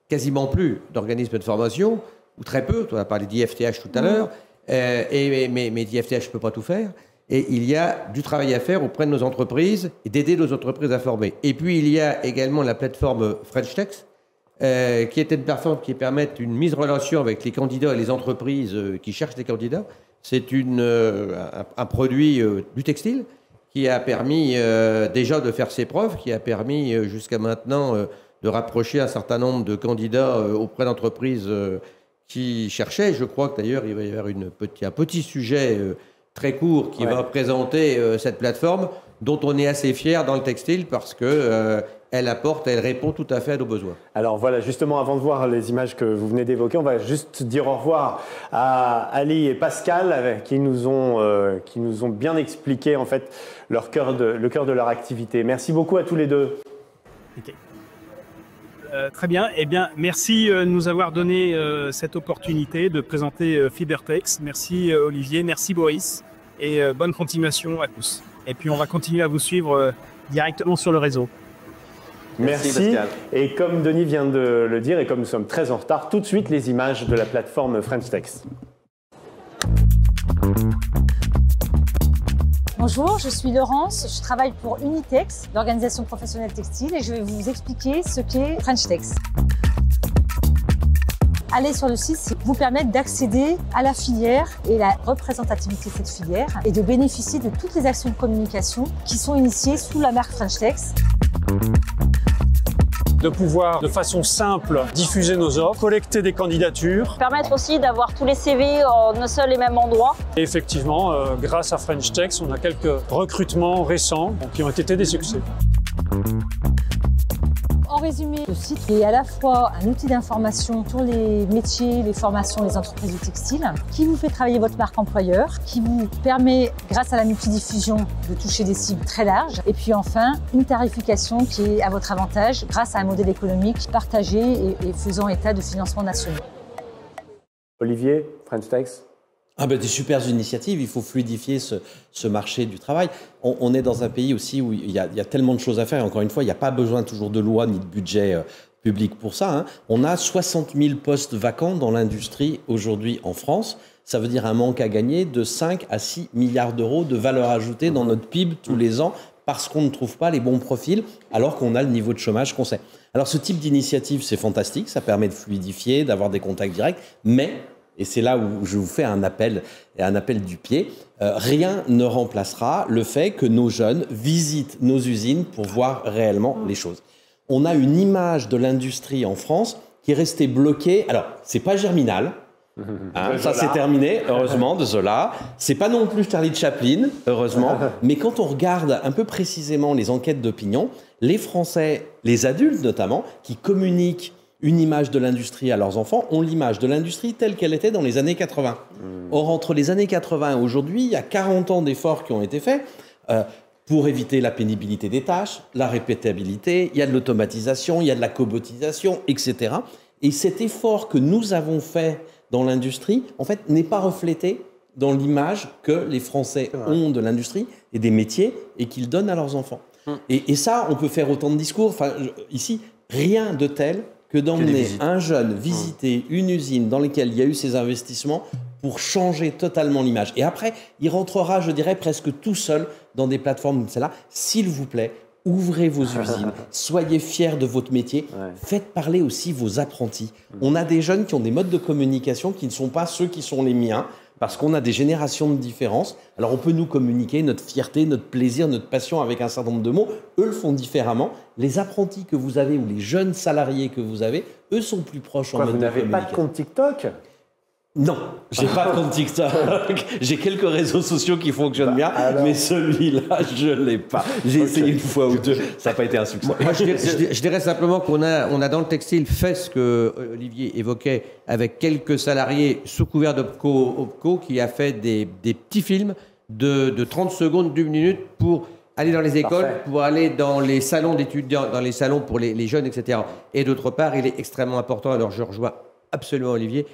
quasiment plus d'organismes de formation, ou très peu. On a parlé d'IFTH tout à l'heure, mais d'IFTH ne peut pas tout faire. Et il y a du travail à faire auprès de nos entreprises et d'aider nos entreprises à former. Et puis il y a également la plateforme French Tech, qui est une plateforme qui permet une mise en relation avec les candidats et les entreprises qui cherchent des candidats. C'est un produit du textile qui a permis déjà de faire ses preuves, qui a permis jusqu'à maintenant de rapprocher un certain nombre de candidats auprès d'entreprises qui cherchaient. Je crois que d'ailleurs il va y avoir un petit sujet très court qui va présenter cette plateforme dont on est assez fier dans le textile parce que elle répond tout à fait à nos besoins. Alors voilà, justement, avant de voir les images que vous venez d'évoquer, on va juste dire au revoir à Ali et Pascal qui nous ont bien expliqué en fait le cœur de leur activité. Merci beaucoup à tous les deux. Okay. Très bien. Eh bien, merci de nous avoir donné cette opportunité de présenter Fibertex. Merci Olivier, merci Boris et bonne continuation à tous. Et puis on va continuer à vous suivre directement sur le réseau. Merci. Et comme Denis vient de le dire et comme nous sommes très en retard, tout de suite les images de la plateforme French Tech. Bonjour, je suis Laurence, je travaille pour Unitex, l'organisation professionnelle textile, et je vais vous expliquer ce qu'est French Tech. Aller sur le site, c'est vous permettre d'accéder à la filière et la représentativité de cette filière et de bénéficier de toutes les actions de communication qui sont initiées sous la marque French Tech. De pouvoir de façon simple diffuser nos offres, collecter des candidatures. Permettre aussi d'avoir tous les CV en un seul et même endroit. Et effectivement, grâce à French Tech, on a quelques recrutements récents qui ont été des succès. En résumé, le site est à la fois un outil d'information sur les métiers, les formations, les entreprises du textile, qui vous fait travailler votre marque employeur, qui vous permet, grâce à la multidiffusion, de toucher des cibles très larges. Et puis enfin, une tarification qui est à votre avantage grâce à un modèle économique partagé et faisant état de financement national. Olivier, French Tech. Des super initiatives, il faut fluidifier ce marché du travail. On est dans un pays aussi où il y a tellement de choses à faire. Et encore une fois, il n'y a pas besoin toujours de loi ni de budget public pour ça. On a 60 000 postes vacants dans l'industrie aujourd'hui en France. Ça veut dire un manque à gagner de 5 à 6 milliards d'euros de valeur ajoutée dans notre PIB tous les ans parce qu'on ne trouve pas les bons profils alors qu'on a le niveau de chômage qu'on sait. Alors ce type d'initiative, c'est fantastique. Ça permet de fluidifier, d'avoir des contacts directs. Mais... et c'est là où je vous fais un appel du pied. Rien ne remplacera le fait que nos jeunes visitent nos usines pour voir réellement les choses. On a une image de l'industrie en France qui est restée bloquée. Alors, c'est pas Germinal. Ça c'est terminé, heureusement, de Zola. C'est pas non plus Charlie Chaplin, heureusement. Mais quand on regarde un peu précisément les enquêtes d'opinion, les Français, les adultes notamment, qui communiquent une image de l'industrie à leurs enfants, ont l'image de l'industrie telle qu'elle était dans les années 80. Or, entre les années 80 et aujourd'hui, il y a 40 ans d'efforts qui ont été faits. pour éviter la pénibilité des tâches, la répétabilité, il y a de l'automatisation, il y a de la cobotisation, etc. Et cet effort que nous avons fait dans l'industrie, en fait, n'est pas reflété dans l'image que les Français ont de l'industrie et des métiers et qu'ils donnent à leurs enfants. Et ça, on peut faire autant de discours. Enfin, ici, rien de tel que d'emmener un jeune visiter une usine dans laquelle il y a eu ces investissements pour changer totalement l'image. Et après, il rentrera, je dirais, presque tout seul dans des plateformes comme celle-là. S'il vous plaît, ouvrez vos usines, soyez fiers de votre métier, faites parler aussi vos apprentis. On a des jeunes qui ont des modes de communication qui ne sont pas ceux qui sont les miens, parce qu'on a des générations de différences. Alors on peut nous communiquer notre fierté, notre plaisir, notre passion avec un certain nombre de mots. Eux le font différemment. Les apprentis que vous avez ou les jeunes salariés que vous avez, eux sont plus proches en mode de communication. Vous n'avez pas de compte TikTok ? Non, j'ai pas de compte TikTok. J'ai quelques réseaux sociaux qui fonctionnent bien, mais celui-là, je l'ai pas. J'ai essayé une fois ou deux, ça n'a pas été un succès. Moi, je dirais simplement qu'on a dans le textile fait ce que Olivier évoquait avec quelques salariés sous couvert d'OPCO qui a fait des petits films de 30 secondes, d'1 minute pour aller dans les écoles, pour aller dans les salons d'étudiants, dans les salons pour les jeunes, etc. Et d'autre part, il est extrêmement important, alors je rejoins absolument Olivier,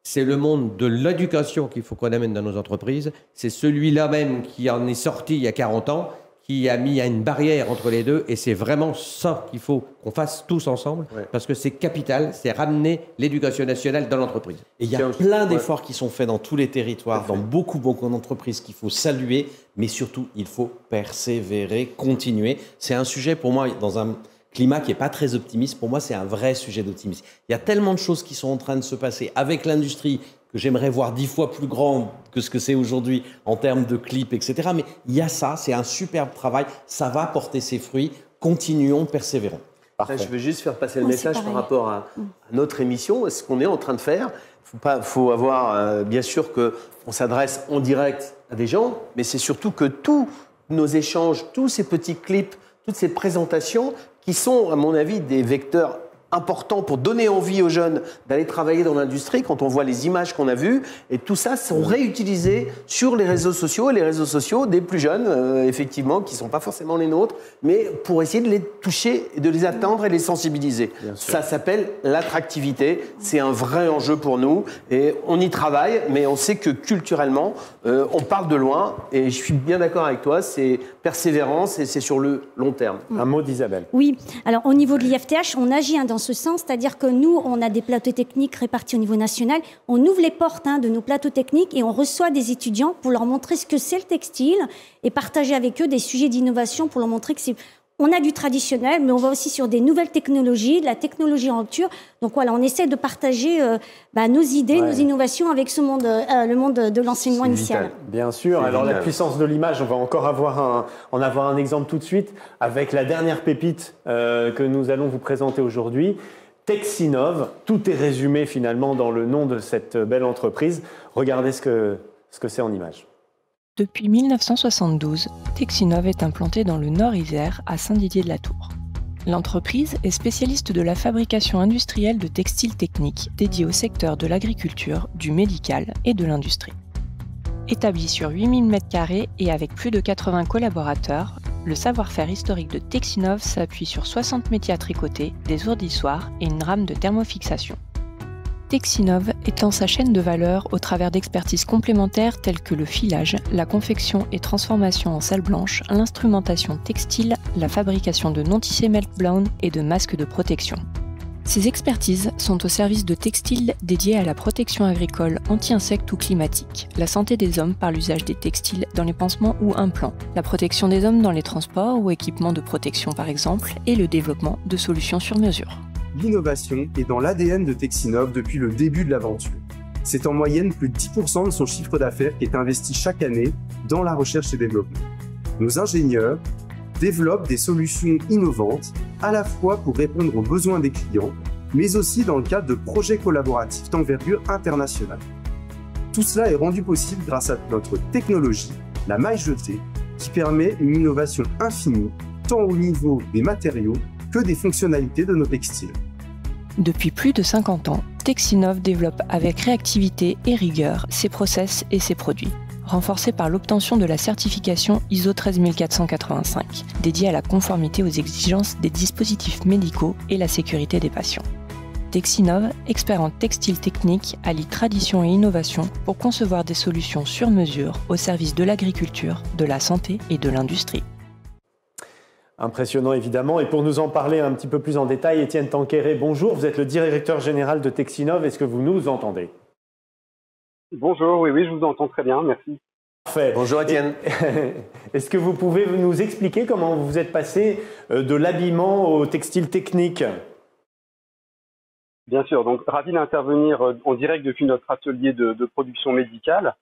c'est le monde de l'éducation qu'il faut qu'on amène dans nos entreprises. C'est celui-là même qui en est sorti il y a 40 ans, qui a mis une barrière entre les deux. Et c'est vraiment ça qu'il faut qu'on fasse tous ensemble, parce que c'est capital, c'est ramener l'éducation nationale dans l'entreprise. Et il y a plein d'efforts qui sont faits dans tous les territoires, dans beaucoup d'entreprises qu'il faut saluer, mais surtout, il faut persévérer, continuer. C'est un sujet pour moi, dans un climat qui n'est pas très optimiste, pour moi, c'est un vrai sujet d'optimisme. Il y a tellement de choses qui sont en train de se passer avec l'industrie que j'aimerais voir 10 fois plus grand que ce que c'est aujourd'hui en termes de clips, etc. Mais il y a ça, c'est un superbe travail, ça va porter ses fruits. Continuons, persévérons. Parfait. Je veux juste faire passer le message par rapport à notre émission, ce qu'on est en train de faire. Il faut avoir, bien sûr, qu'on s'adresse en direct à des gens, mais c'est surtout que tous nos échanges, tous ces petits clips, toutes ces présentations qui sont, à mon avis, des vecteurs importants pour donner envie aux jeunes d'aller travailler dans l'industrie quand on voit les images qu'on a vues. Et tout ça sont réutilisés sur les réseaux sociaux, et les réseaux sociaux des plus jeunes, effectivement, qui ne sont pas forcément les nôtres, mais pour essayer de les toucher, de les atteindre et les sensibiliser. Ça s'appelle l'attractivité. C'est un vrai enjeu pour nous et on y travaille, mais on sait que culturellement, on parle de loin. Et je suis bien d'accord avec toi, c'est persévérance et c'est sur le long terme. Un mot d'Isabelle. Oui, alors au niveau de l'IFTH, on agit dans ce sens, c'est-à-dire que nous, on a des plateaux techniques répartis au niveau national, on ouvre les portes de nos plateaux techniques et on reçoit des étudiants pour leur montrer ce que c'est le textile et partager avec eux des sujets d'innovation pour leur montrer que c'est... On a du traditionnel, mais on va aussi sur des nouvelles technologies, de la technologie en rupture. Donc voilà, on essaie de partager nos idées, nos innovations avec ce monde, le monde de l'enseignement initial. Bien sûr. Alors la puissance de l'image, on va encore avoir un exemple tout de suite avec la dernière pépite que nous allons vous présenter aujourd'hui. Texinov, tout est résumé finalement dans le nom de cette belle entreprise. Regardez ce que c'est en images. Depuis 1972, Texinov est implantée dans le Nord-Isère, à Saint-Didier-de-la-Tour. L'entreprise est spécialiste de la fabrication industrielle de textiles techniques dédiés au secteur de l'agriculture, du médical et de l'industrie. Établie sur 8000 m² et avec plus de 80 collaborateurs, le savoir-faire historique de Texinov s'appuie sur 60 métiers à tricoter, des ourdissoirs et une rame de thermofixation. Texinov étend sa chaîne de valeur au travers d'expertises complémentaires telles que le filage, la confection et transformation en salle blanche, l'instrumentation textile, la fabrication de non-tissés melt-blown et de masques de protection. Ces expertises sont au service de textiles dédiés à la protection agricole, anti-insectes ou climatique, la santé des hommes par l'usage des textiles dans les pansements ou implants, la protection des hommes dans les transports ou équipements de protection par exemple, et le développement de solutions sur mesure. L'innovation est dans l'ADN de Texinov depuis le début de l'aventure. C'est en moyenne plus de 10% de son chiffre d'affaires qui est investi chaque année dans la recherche et développement. Nos ingénieurs développent des solutions innovantes, à la fois pour répondre aux besoins des clients, mais aussi dans le cadre de projets collaboratifs d'envergure internationale. Tout cela est rendu possible grâce à notre technologie, la maille jetée, qui permet une innovation infinie, tant au niveau des matériaux que des fonctionnalités de nos textiles. Depuis plus de 50 ans, Texinov développe avec réactivité et rigueur ses process et ses produits. renforcée par l'obtention de la certification ISO 13485, dédiée à la conformité aux exigences des dispositifs médicaux et la sécurité des patients. Texinov, expert en textile technique, allie tradition et innovation pour concevoir des solutions sur mesure au service de l'agriculture, de la santé et de l'industrie. Impressionnant évidemment. Et pour nous en parler un petit peu plus en détail, Étienne Tanqueray, bonjour. Vous êtes le directeur général de Texinov. Est-ce que vous nous entendez? Bonjour, oui, je vous entends très bien, merci. Parfait. Bonjour Étienne. Est-ce que vous pouvez nous expliquer comment vous êtes passé de l'habillement au textile technique? Bien sûr, donc ravi d'intervenir en direct depuis notre atelier de production médicale.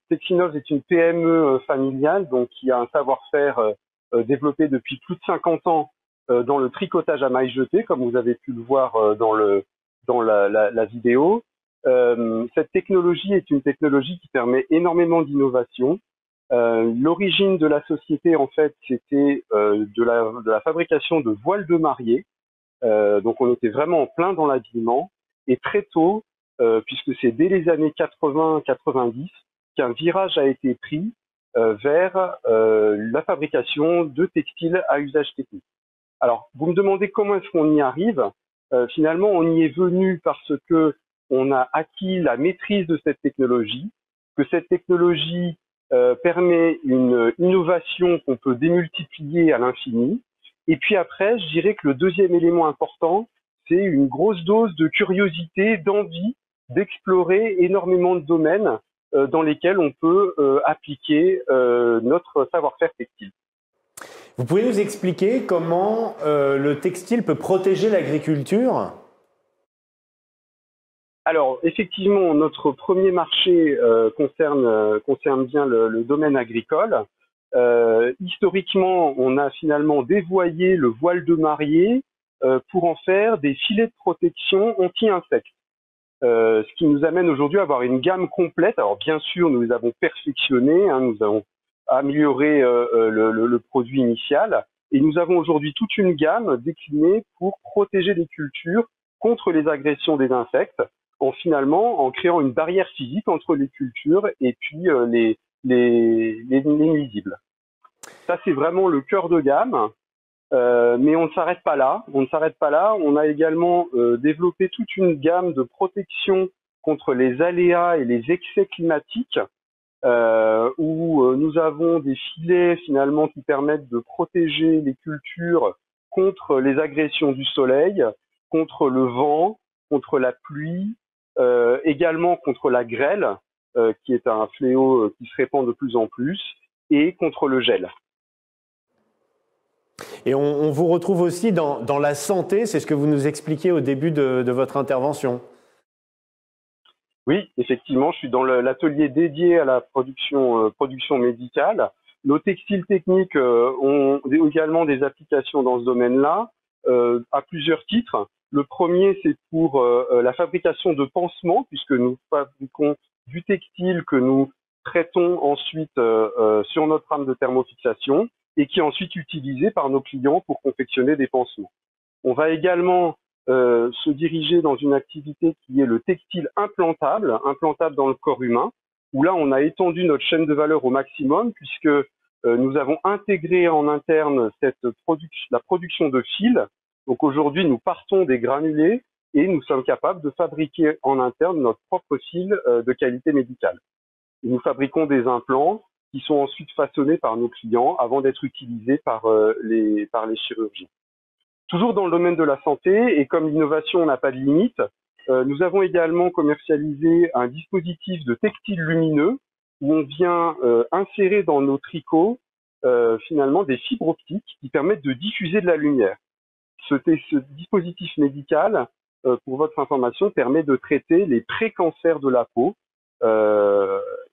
Texinov est une PME familiale donc qui a un savoir-faire développé depuis plus de 50 ans dans le tricotage à mailles jetées, comme vous avez pu le voir dans la vidéo. Cette technologie est une technologie qui permet énormément d'innovation. L'origine de la société, en fait, c'était de la fabrication de voiles de mariée. Donc on était vraiment en plein dans l'habillement et très tôt, puisque c'est dès les années 80-90 qu'un virage a été pris vers la fabrication de textiles à usage technique. Alors vous me demandez comment est-ce qu'on y arrive. Finalement on y est venu parce que on a acquis la maîtrise de cette technologie, que cette technologie permet une innovation qu'on peut démultiplier à l'infini. Et puis après, je dirais que le deuxième élément important, c'est une grosse dose de curiosité, d'envie d'explorer énormément de domaines dans lesquels on peut appliquer notre savoir-faire textile. Vous pouvez nous expliquer comment le textile peut protéger l'agriculture? Alors, effectivement, notre premier marché concerne bien le domaine agricole. Historiquement, on a finalement dévoyé le voile de mariée pour en faire des filets de protection anti-insectes. Ce qui nous amène aujourd'hui à avoir une gamme complète. Alors bien sûr, nous les avons perfectionnés, nous avons amélioré le produit initial et nous avons aujourd'hui toute une gamme déclinée pour protéger les cultures contre les agressions des insectes en créant une barrière physique entre les cultures et puis les nuisibles. Ça, c'est vraiment le cœur de gamme, mais on ne s'arrête pas là. On a également développé toute une gamme de protection contre les aléas et les excès climatiques, où nous avons des filets finalement qui permettent de protéger les cultures contre les agressions du soleil, contre le vent, contre la pluie, également contre la grêle, qui est un fléau qui se répand de plus en plus, et contre le gel. Et on vous retrouve aussi dans la santé, c'est ce que vous nous expliquiez au début de votre intervention. Oui, effectivement, je suis dans l'atelier dédié à la production médicale. Nos textiles techniques ont également des applications dans ce domaine-là, à plusieurs titres. Le premier, c'est pour la fabrication de pansements, puisque nous fabriquons du textile que nous traitons ensuite sur notre rame de thermofixation et qui est ensuite utilisé par nos clients pour confectionner des pansements. On va également se diriger dans une activité qui est le textile implantable dans le corps humain, où là on a étendu notre chaîne de valeur au maximum puisque nous avons intégré en interne la production de fils. Donc aujourd'hui nous partons des granulés et nous sommes capables de fabriquer en interne notre propre fil de qualité médicale. Et nous fabriquons des implants qui sont ensuite façonnés par nos clients avant d'être utilisés par les chirurgiens. Toujours dans le domaine de la santé, et comme l'innovation n'a pas de limite, nous avons également commercialisé un dispositif de textile lumineux où on vient insérer dans nos tricots finalement des fibres optiques qui permettent de diffuser de la lumière. Ce dispositif médical, pour votre information, permet de traiter les pré-cancers de la peau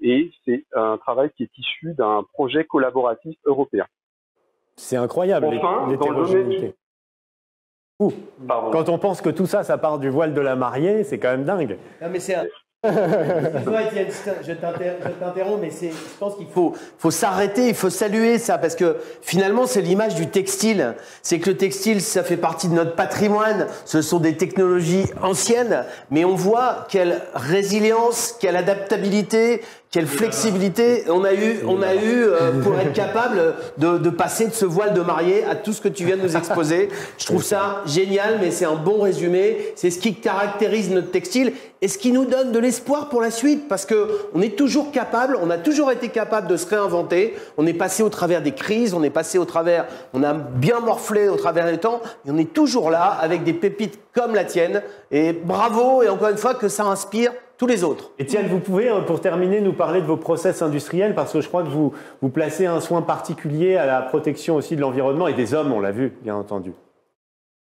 et c'est un travail qui est issu d'un projet collaboratif européen. C'est incroyable, l'hétérogénéité. Quand on pense que tout ça, ça part du voile de la mariée, c'est quand même dingue. Non, mais Excuse-moi, Étienne, je t'interromps, mais je pense qu'il faut s'arrêter, il faut saluer ça, parce que finalement, c'est l'image du textile. C'est que le textile, ça fait partie de notre patrimoine, ce sont des technologies anciennes, mais on voit quelle résilience, quelle adaptabilité, quelle flexibilité on a eu pour être capable de passer de ce voile de mariée à tout ce que tu viens de nous exposer. Je trouve ça génial, mais c'est un bon résumé. C'est ce qui caractérise notre textile et ce qui nous donne de l'espoir pour la suite, parce qu'on est toujours capable, on a toujours été capable de se réinventer. On est passé au travers des crises, on a bien morflé au travers du temps, et on est toujours là avec des pépites comme la tienne. Et bravo, et encore une fois, que ça inspire tous les autres. Étienne, vous pouvez, pour terminer, nous parler de vos process industriels, parce que je crois que vous placez un soin particulier à la protection aussi de l'environnement et des hommes, on l'a vu, bien entendu.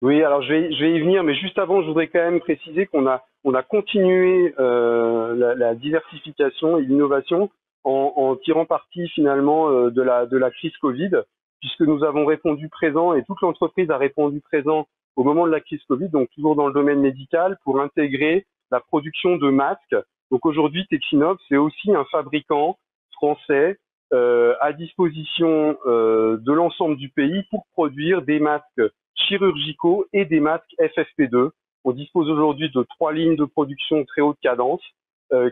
Oui, alors je vais y venir, mais juste avant, je voudrais quand même préciser qu'on a continué la diversification et l'innovation en tirant parti finalement de la crise Covid, puisque nous avons répondu présent et toute l'entreprise a répondu présent au moment de la crise Covid, donc toujours dans le domaine médical, pour intégrer la production de masques. Donc aujourd'hui, Texinov, c'est aussi un fabricant français à disposition de l'ensemble du pays pour produire des masques chirurgicaux et des masques FFP2. On dispose aujourd'hui de 3 lignes de production très haute cadence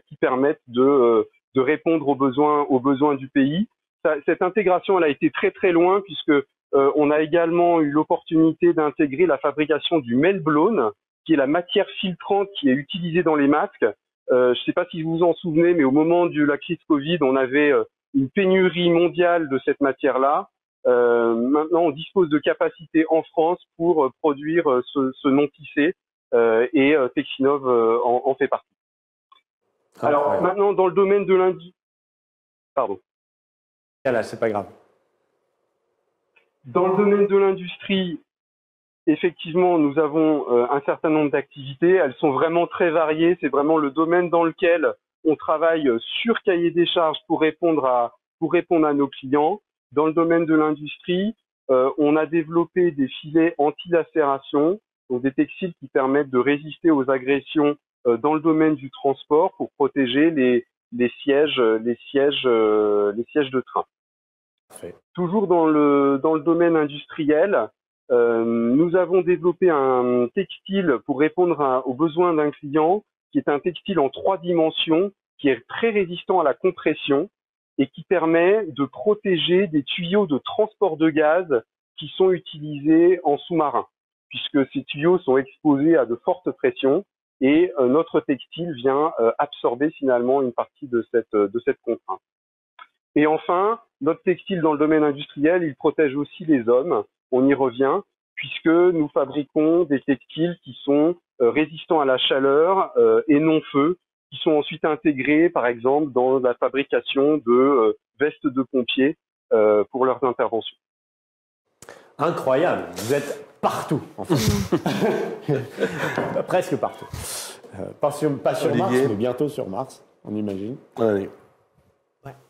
qui permettent de répondre aux besoins du pays. Cette intégration, elle a été très très loin, puisque on a également eu l'opportunité d'intégrer la fabrication du meltblown, qui est la matière filtrante qui est utilisée dans les masques. Je ne sais pas si vous vous en souvenez, mais au moment de la crise Covid, on avait une pénurie mondiale de cette matière-là. Maintenant, on dispose de capacités en France pour produire ce non-tissé et Texinov en fait partie. Alors maintenant, dans le domaine de l'industrie... Pardon. Là, c'est pas grave. Dans le domaine de l'industrie, effectivement, nous avons un certain nombre d'activités. Elles sont vraiment très variées. C'est vraiment le domaine dans lequel on travaille sur cahier des charges pour répondre à nos clients. Dans le domaine de l'industrie, on a développé des filets anti-lacération, donc des textiles qui permettent de résister aux agressions dans le domaine du transport pour protéger les sièges de train. Parfait. Toujours dans le domaine industriel, nous avons développé un textile pour répondre aux besoins d'un client, qui est un textile en 3 dimensions, qui est très résistant à la compression et qui permet de protéger des tuyaux de transport de gaz qui sont utilisés en sous-marin, puisque ces tuyaux sont exposés à de fortes pressions et notre textile vient absorber finalement une partie de cette contrainte. Et enfin, notre textile dans le domaine industriel, il protège aussi les hommes. On y revient, puisque nous fabriquons des textiles qui sont résistants à la chaleur et non feu, qui sont ensuite intégrés, par exemple, dans la fabrication de vestes de pompiers pour leurs interventions. Incroyable, vous êtes partout, en fait. Presque partout. Pas sur Mars, mais bientôt sur Mars, on imagine. Ouais.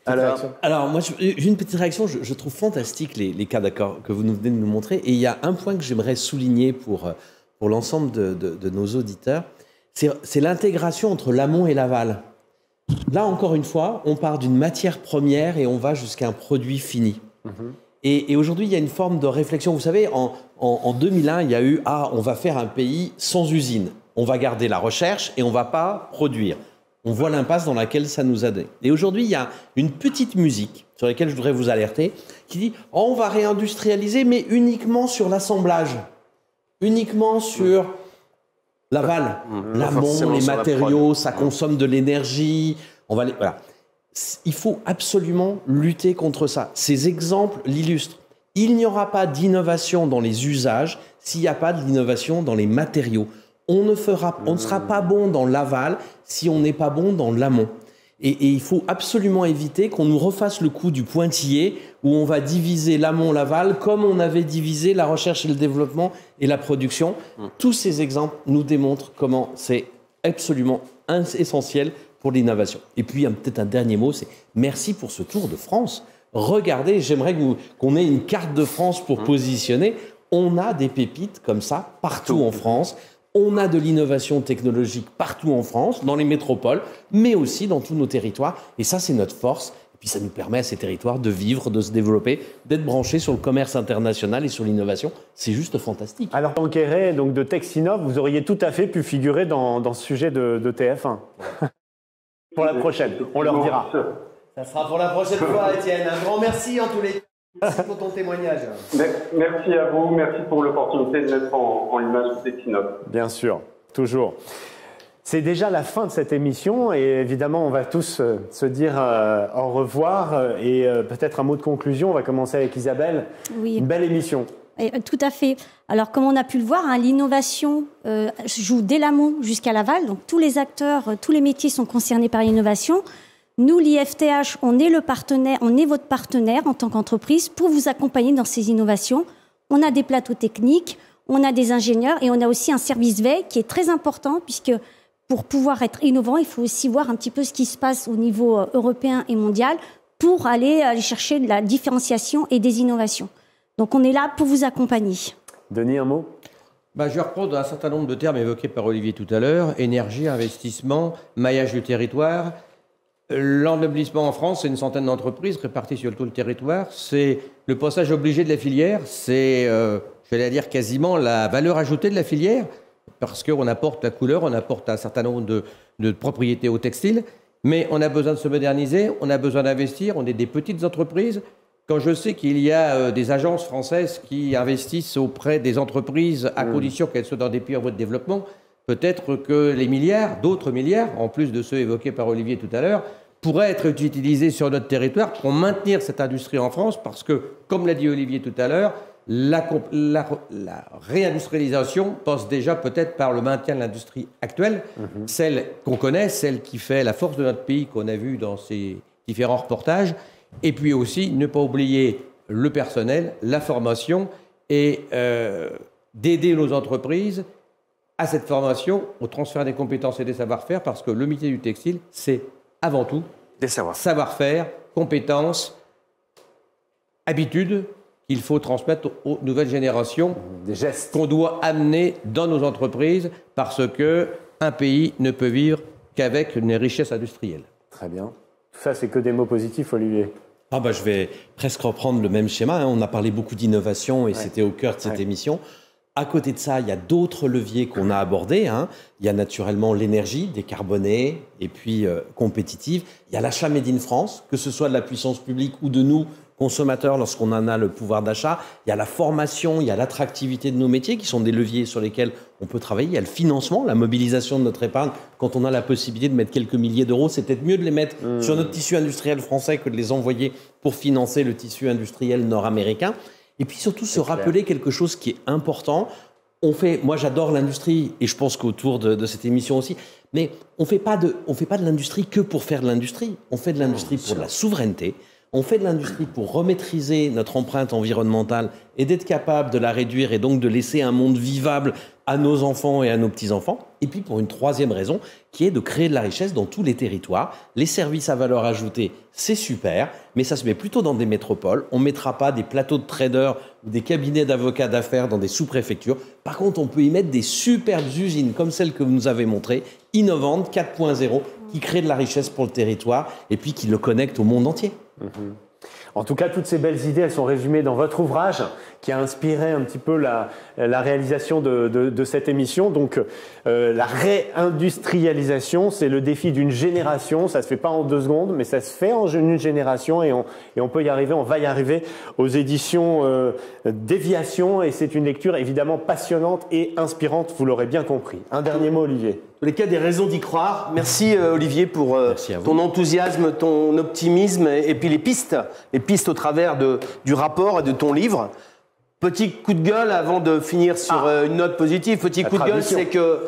Alors moi, j'ai une petite réaction. Je trouve fantastique les cas d'accord que vous venez de nous montrer. Et il y a un point que j'aimerais souligner pour l'ensemble de nos auditeurs. C'est l'intégration entre l'amont et l'aval. Là, encore une fois, on part d'une matière première et on va jusqu'à un produit fini. Et aujourd'hui, il y a une forme de réflexion. Vous savez, en 2001, il y a eu « Ah, on va faire un pays sans usine. On va garder la recherche et on ne va pas produire. » On voit l'impasse dans laquelle ça nous a donné. Et aujourd'hui, il y a une petite musique sur laquelle je voudrais vous alerter qui dit « Oh, on va réindustrialiser, mais uniquement sur l'assemblage. Uniquement sur l'aval. L'amont, les matériaux, ça consomme de l'énergie. Voilà. Il faut absolument lutter contre ça. Ces exemples l'illustrent. Il n'y aura pas d'innovation dans les usages s'il n'y a pas de l'innovation dans les matériaux. On ne sera pas bon dans l'aval si on n'est pas bon dans l'amont. Et il faut absolument éviter qu'on nous refasse le coup du pointillé où on va diviser l'amont, l'aval, comme on avait divisé la recherche et le développement et la production. Tous ces exemples nous démontrent comment c'est absolument essentiel pour l'innovation. Et puis, peut-être un dernier mot, c'est merci pour ce Tour de France. Regardez, j'aimerais qu'on ait une carte de France pour positionner. On a des pépites comme ça partout en France. On a de l'innovation technologique partout en France, dans les métropoles, mais aussi dans tous nos territoires. Et ça, c'est notre force. Et puis ça nous permet à ces territoires de vivre, de se développer, d'être branchés sur le commerce international et sur l'innovation. C'est juste fantastique. Alors, Tanqueray, donc de Texinov, vous auriez tout à fait pu figurer dans ce sujet de TF1. Pour la prochaine, on leur dira. Ça sera pour la prochaine fois, Étienne. Un grand merci en tous les cas. Merci pour ton témoignage. Merci à vous, merci pour l'opportunité de mettre en image Texinov. Bien sûr, toujours. C'est déjà la fin de cette émission et évidemment on va tous se dire au revoir et peut-être un mot de conclusion. On va commencer avec Isabelle. Oui. Une belle émission. Tout à fait. Alors, comme on a pu le voir, hein, l'innovation joue dès l'amont jusqu'à l'aval. Donc, tous les acteurs, tous les métiers sont concernés par l'innovation. Nous, l'IFTH, on est le partenaire, on est votre partenaire en tant qu'entreprise pour vous accompagner dans ces innovations. On a des plateaux techniques, on a des ingénieurs et on a aussi un service veille qui est très important puisque pour pouvoir être innovant, il faut aussi voir un petit peu ce qui se passe au niveau européen et mondial pour aller chercher de la différenciation et des innovations. Donc, on est là pour vous accompagner. Denis, un mot ? Je vais reprendre un certain nombre de termes évoqués par Olivier tout à l'heure. Énergie, investissement, maillage du territoire. L'ennoblissement en France, c'est une centaine d'entreprises réparties sur tout le territoire. C'est le passage obligé de la filière. C'est, je vais dire, quasiment la valeur ajoutée de la filière parce qu'on apporte la couleur, on apporte un certain nombre de propriétés au textile. Mais on a besoin de se moderniser, on a besoin d'investir. On est des petites entreprises. Quand je sais qu'il y a des agences françaises qui investissent auprès des entreprises à condition qu'elles soient dans des pays en voie de développement, peut-être que les milliards, d'autres milliards, en plus de ceux évoqués par Olivier tout à l'heure, pourraient être utilisés sur notre territoire pour maintenir cette industrie en France parce que, comme l'a dit Olivier tout à l'heure, la réindustrialisation passe déjà peut-être par le maintien de l'industrie actuelle, celle qu'on connaît, celle qui fait la force de notre pays qu'on a vu dans ces différents reportages, et puis aussi ne pas oublier le personnel, la formation et d'aider nos entreprises à cette formation, au transfert des compétences et des savoir-faire, parce que le métier du textile, c'est avant tout des savoir-faire, compétences, habitudes qu'il faut transmettre aux nouvelles générations, des gestes qu'on doit amener dans nos entreprises, parce qu'un pays ne peut vivre qu'avec une richesse industrielle. Très bien. Tout ça, c'est que des mots positifs, Olivier. Je vais presque reprendre le même schéma. Hein. On a parlé beaucoup d'innovation et c'était au cœur de cette émission. À côté de ça, il y a d'autres leviers qu'on a abordés. Hein. Il y a naturellement l'énergie décarbonée et puis compétitive. Il y a l'achat Made in France, que ce soit de la puissance publique ou de nous, consommateurs, lorsqu'on en a le pouvoir d'achat. Il y a la formation, il y a l'attractivité de nos métiers qui sont des leviers sur lesquels on peut travailler. Il y a le financement, la mobilisation de notre épargne. Quand on a la possibilité de mettre quelques milliers d'euros, c'est peut-être mieux de les mettre sur notre tissu industriel français que de les envoyer pour financer le tissu industriel nord-américain. Et puis surtout se rappeler quelque chose qui est important. Moi j'adore l'industrie et je pense qu'autour de cette émission aussi, mais on fait pas de l'industrie que pour faire de l'industrie. On fait de l'industrie pour de la souveraineté. On fait de l'industrie pour remaîtriser notre empreinte environnementale et d'être capable de la réduire et donc de laisser un monde vivable à nos enfants et à nos petits-enfants. Et puis pour une troisième raison, qui est de créer de la richesse dans tous les territoires. Les services à valeur ajoutée, c'est super, mais ça se met plutôt dans des métropoles. On ne mettra pas des plateaux de traders ou des cabinets d'avocats d'affaires dans des sous-préfectures. Par contre, on peut y mettre des superbes usines comme celle que vous nous avez montrées, innovantes, 4.0, qui créent de la richesse pour le territoire et puis qui le connectent au monde entier. En tout cas, toutes ces belles idées, elles sont résumées dans votre ouvrage qui a inspiré un petit peu la réalisation de cette émission. Donc, la réindustrialisation, c'est le défi d'une génération. Ça ne se fait pas en 2 secondes, mais ça se fait en une génération et on peut y arriver, on va y arriver aux éditions Déviation. Et c'est une lecture évidemment passionnante et inspirante, vous l'aurez bien compris. Un dernier mot, Olivier. Tous les cas, des raisons d'y croire. Merci Olivier pour ton enthousiasme, ton optimisme et puis les pistes au travers du rapport et de ton livre. Petit coup de gueule avant de finir sur une note positive. Petit coup de gueule, c'est que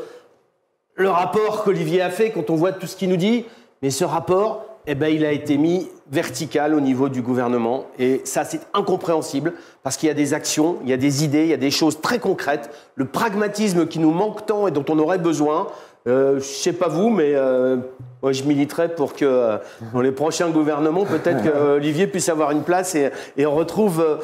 le rapport qu'Olivier a fait, quand on voit tout ce qu'il nous dit, mais ce rapport, il a été mis vertical au niveau du gouvernement. Et ça, c'est incompréhensible parce qu'il y a des actions, il y a des idées, il y a des choses très concrètes. Le pragmatisme qui nous manque tant et dont on aurait besoin Je sais pas vous, mais moi je militerais pour que dans les prochains gouvernements, peut-être qu'Olivier puisse avoir une place et retrouve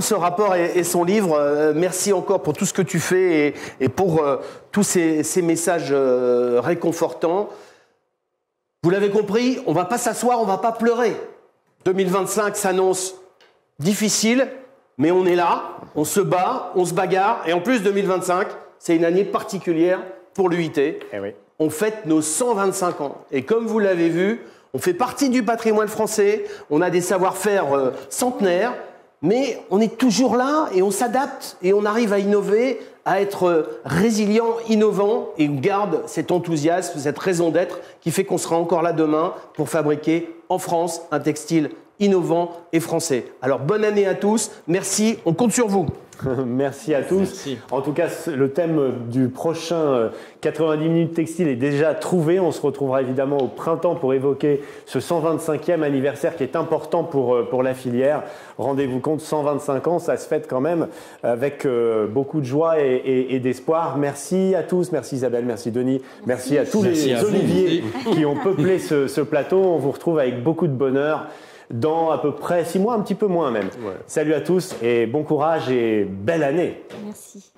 ce rapport et son livre. Merci encore pour tout ce que tu fais et pour tous ces messages réconfortants. Vous l'avez compris, on va pas s'asseoir, on va pas pleurer. 2025 s'annonce difficile, mais on est là, on se bat, on se bagarre. Et en plus, 2025, c'est une année particulière pour l'UIT. Eh oui. On fête nos 125 ans. Et comme vous l'avez vu, on fait partie du patrimoine français, on a des savoir-faire centenaires, mais on est toujours là et on s'adapte et on arrive à innover, à être résilient, innovant, et on garde cet enthousiasme, cette raison d'être qui fait qu'on sera encore là demain pour fabriquer en France un textile innovant et français. Alors bonne année à tous, merci, on compte sur vous. Merci à tous. Merci. En tout cas, le thème du prochain 90 minutes textile est déjà trouvé. On se retrouvera évidemment au printemps pour évoquer ce 125e anniversaire qui est important pour la filière. Rendez-vous compte, 125 ans, ça se fête quand même avec beaucoup de joie et d'espoir. Merci à tous. Merci Isabelle, merci Denis. Merci à tous les Oliviers qui ont peuplé ce plateau. On vous retrouve avec beaucoup de bonheur dans à peu près 6 mois, un petit peu moins même. Ouais. Salut à tous et bon courage et belle année. Merci.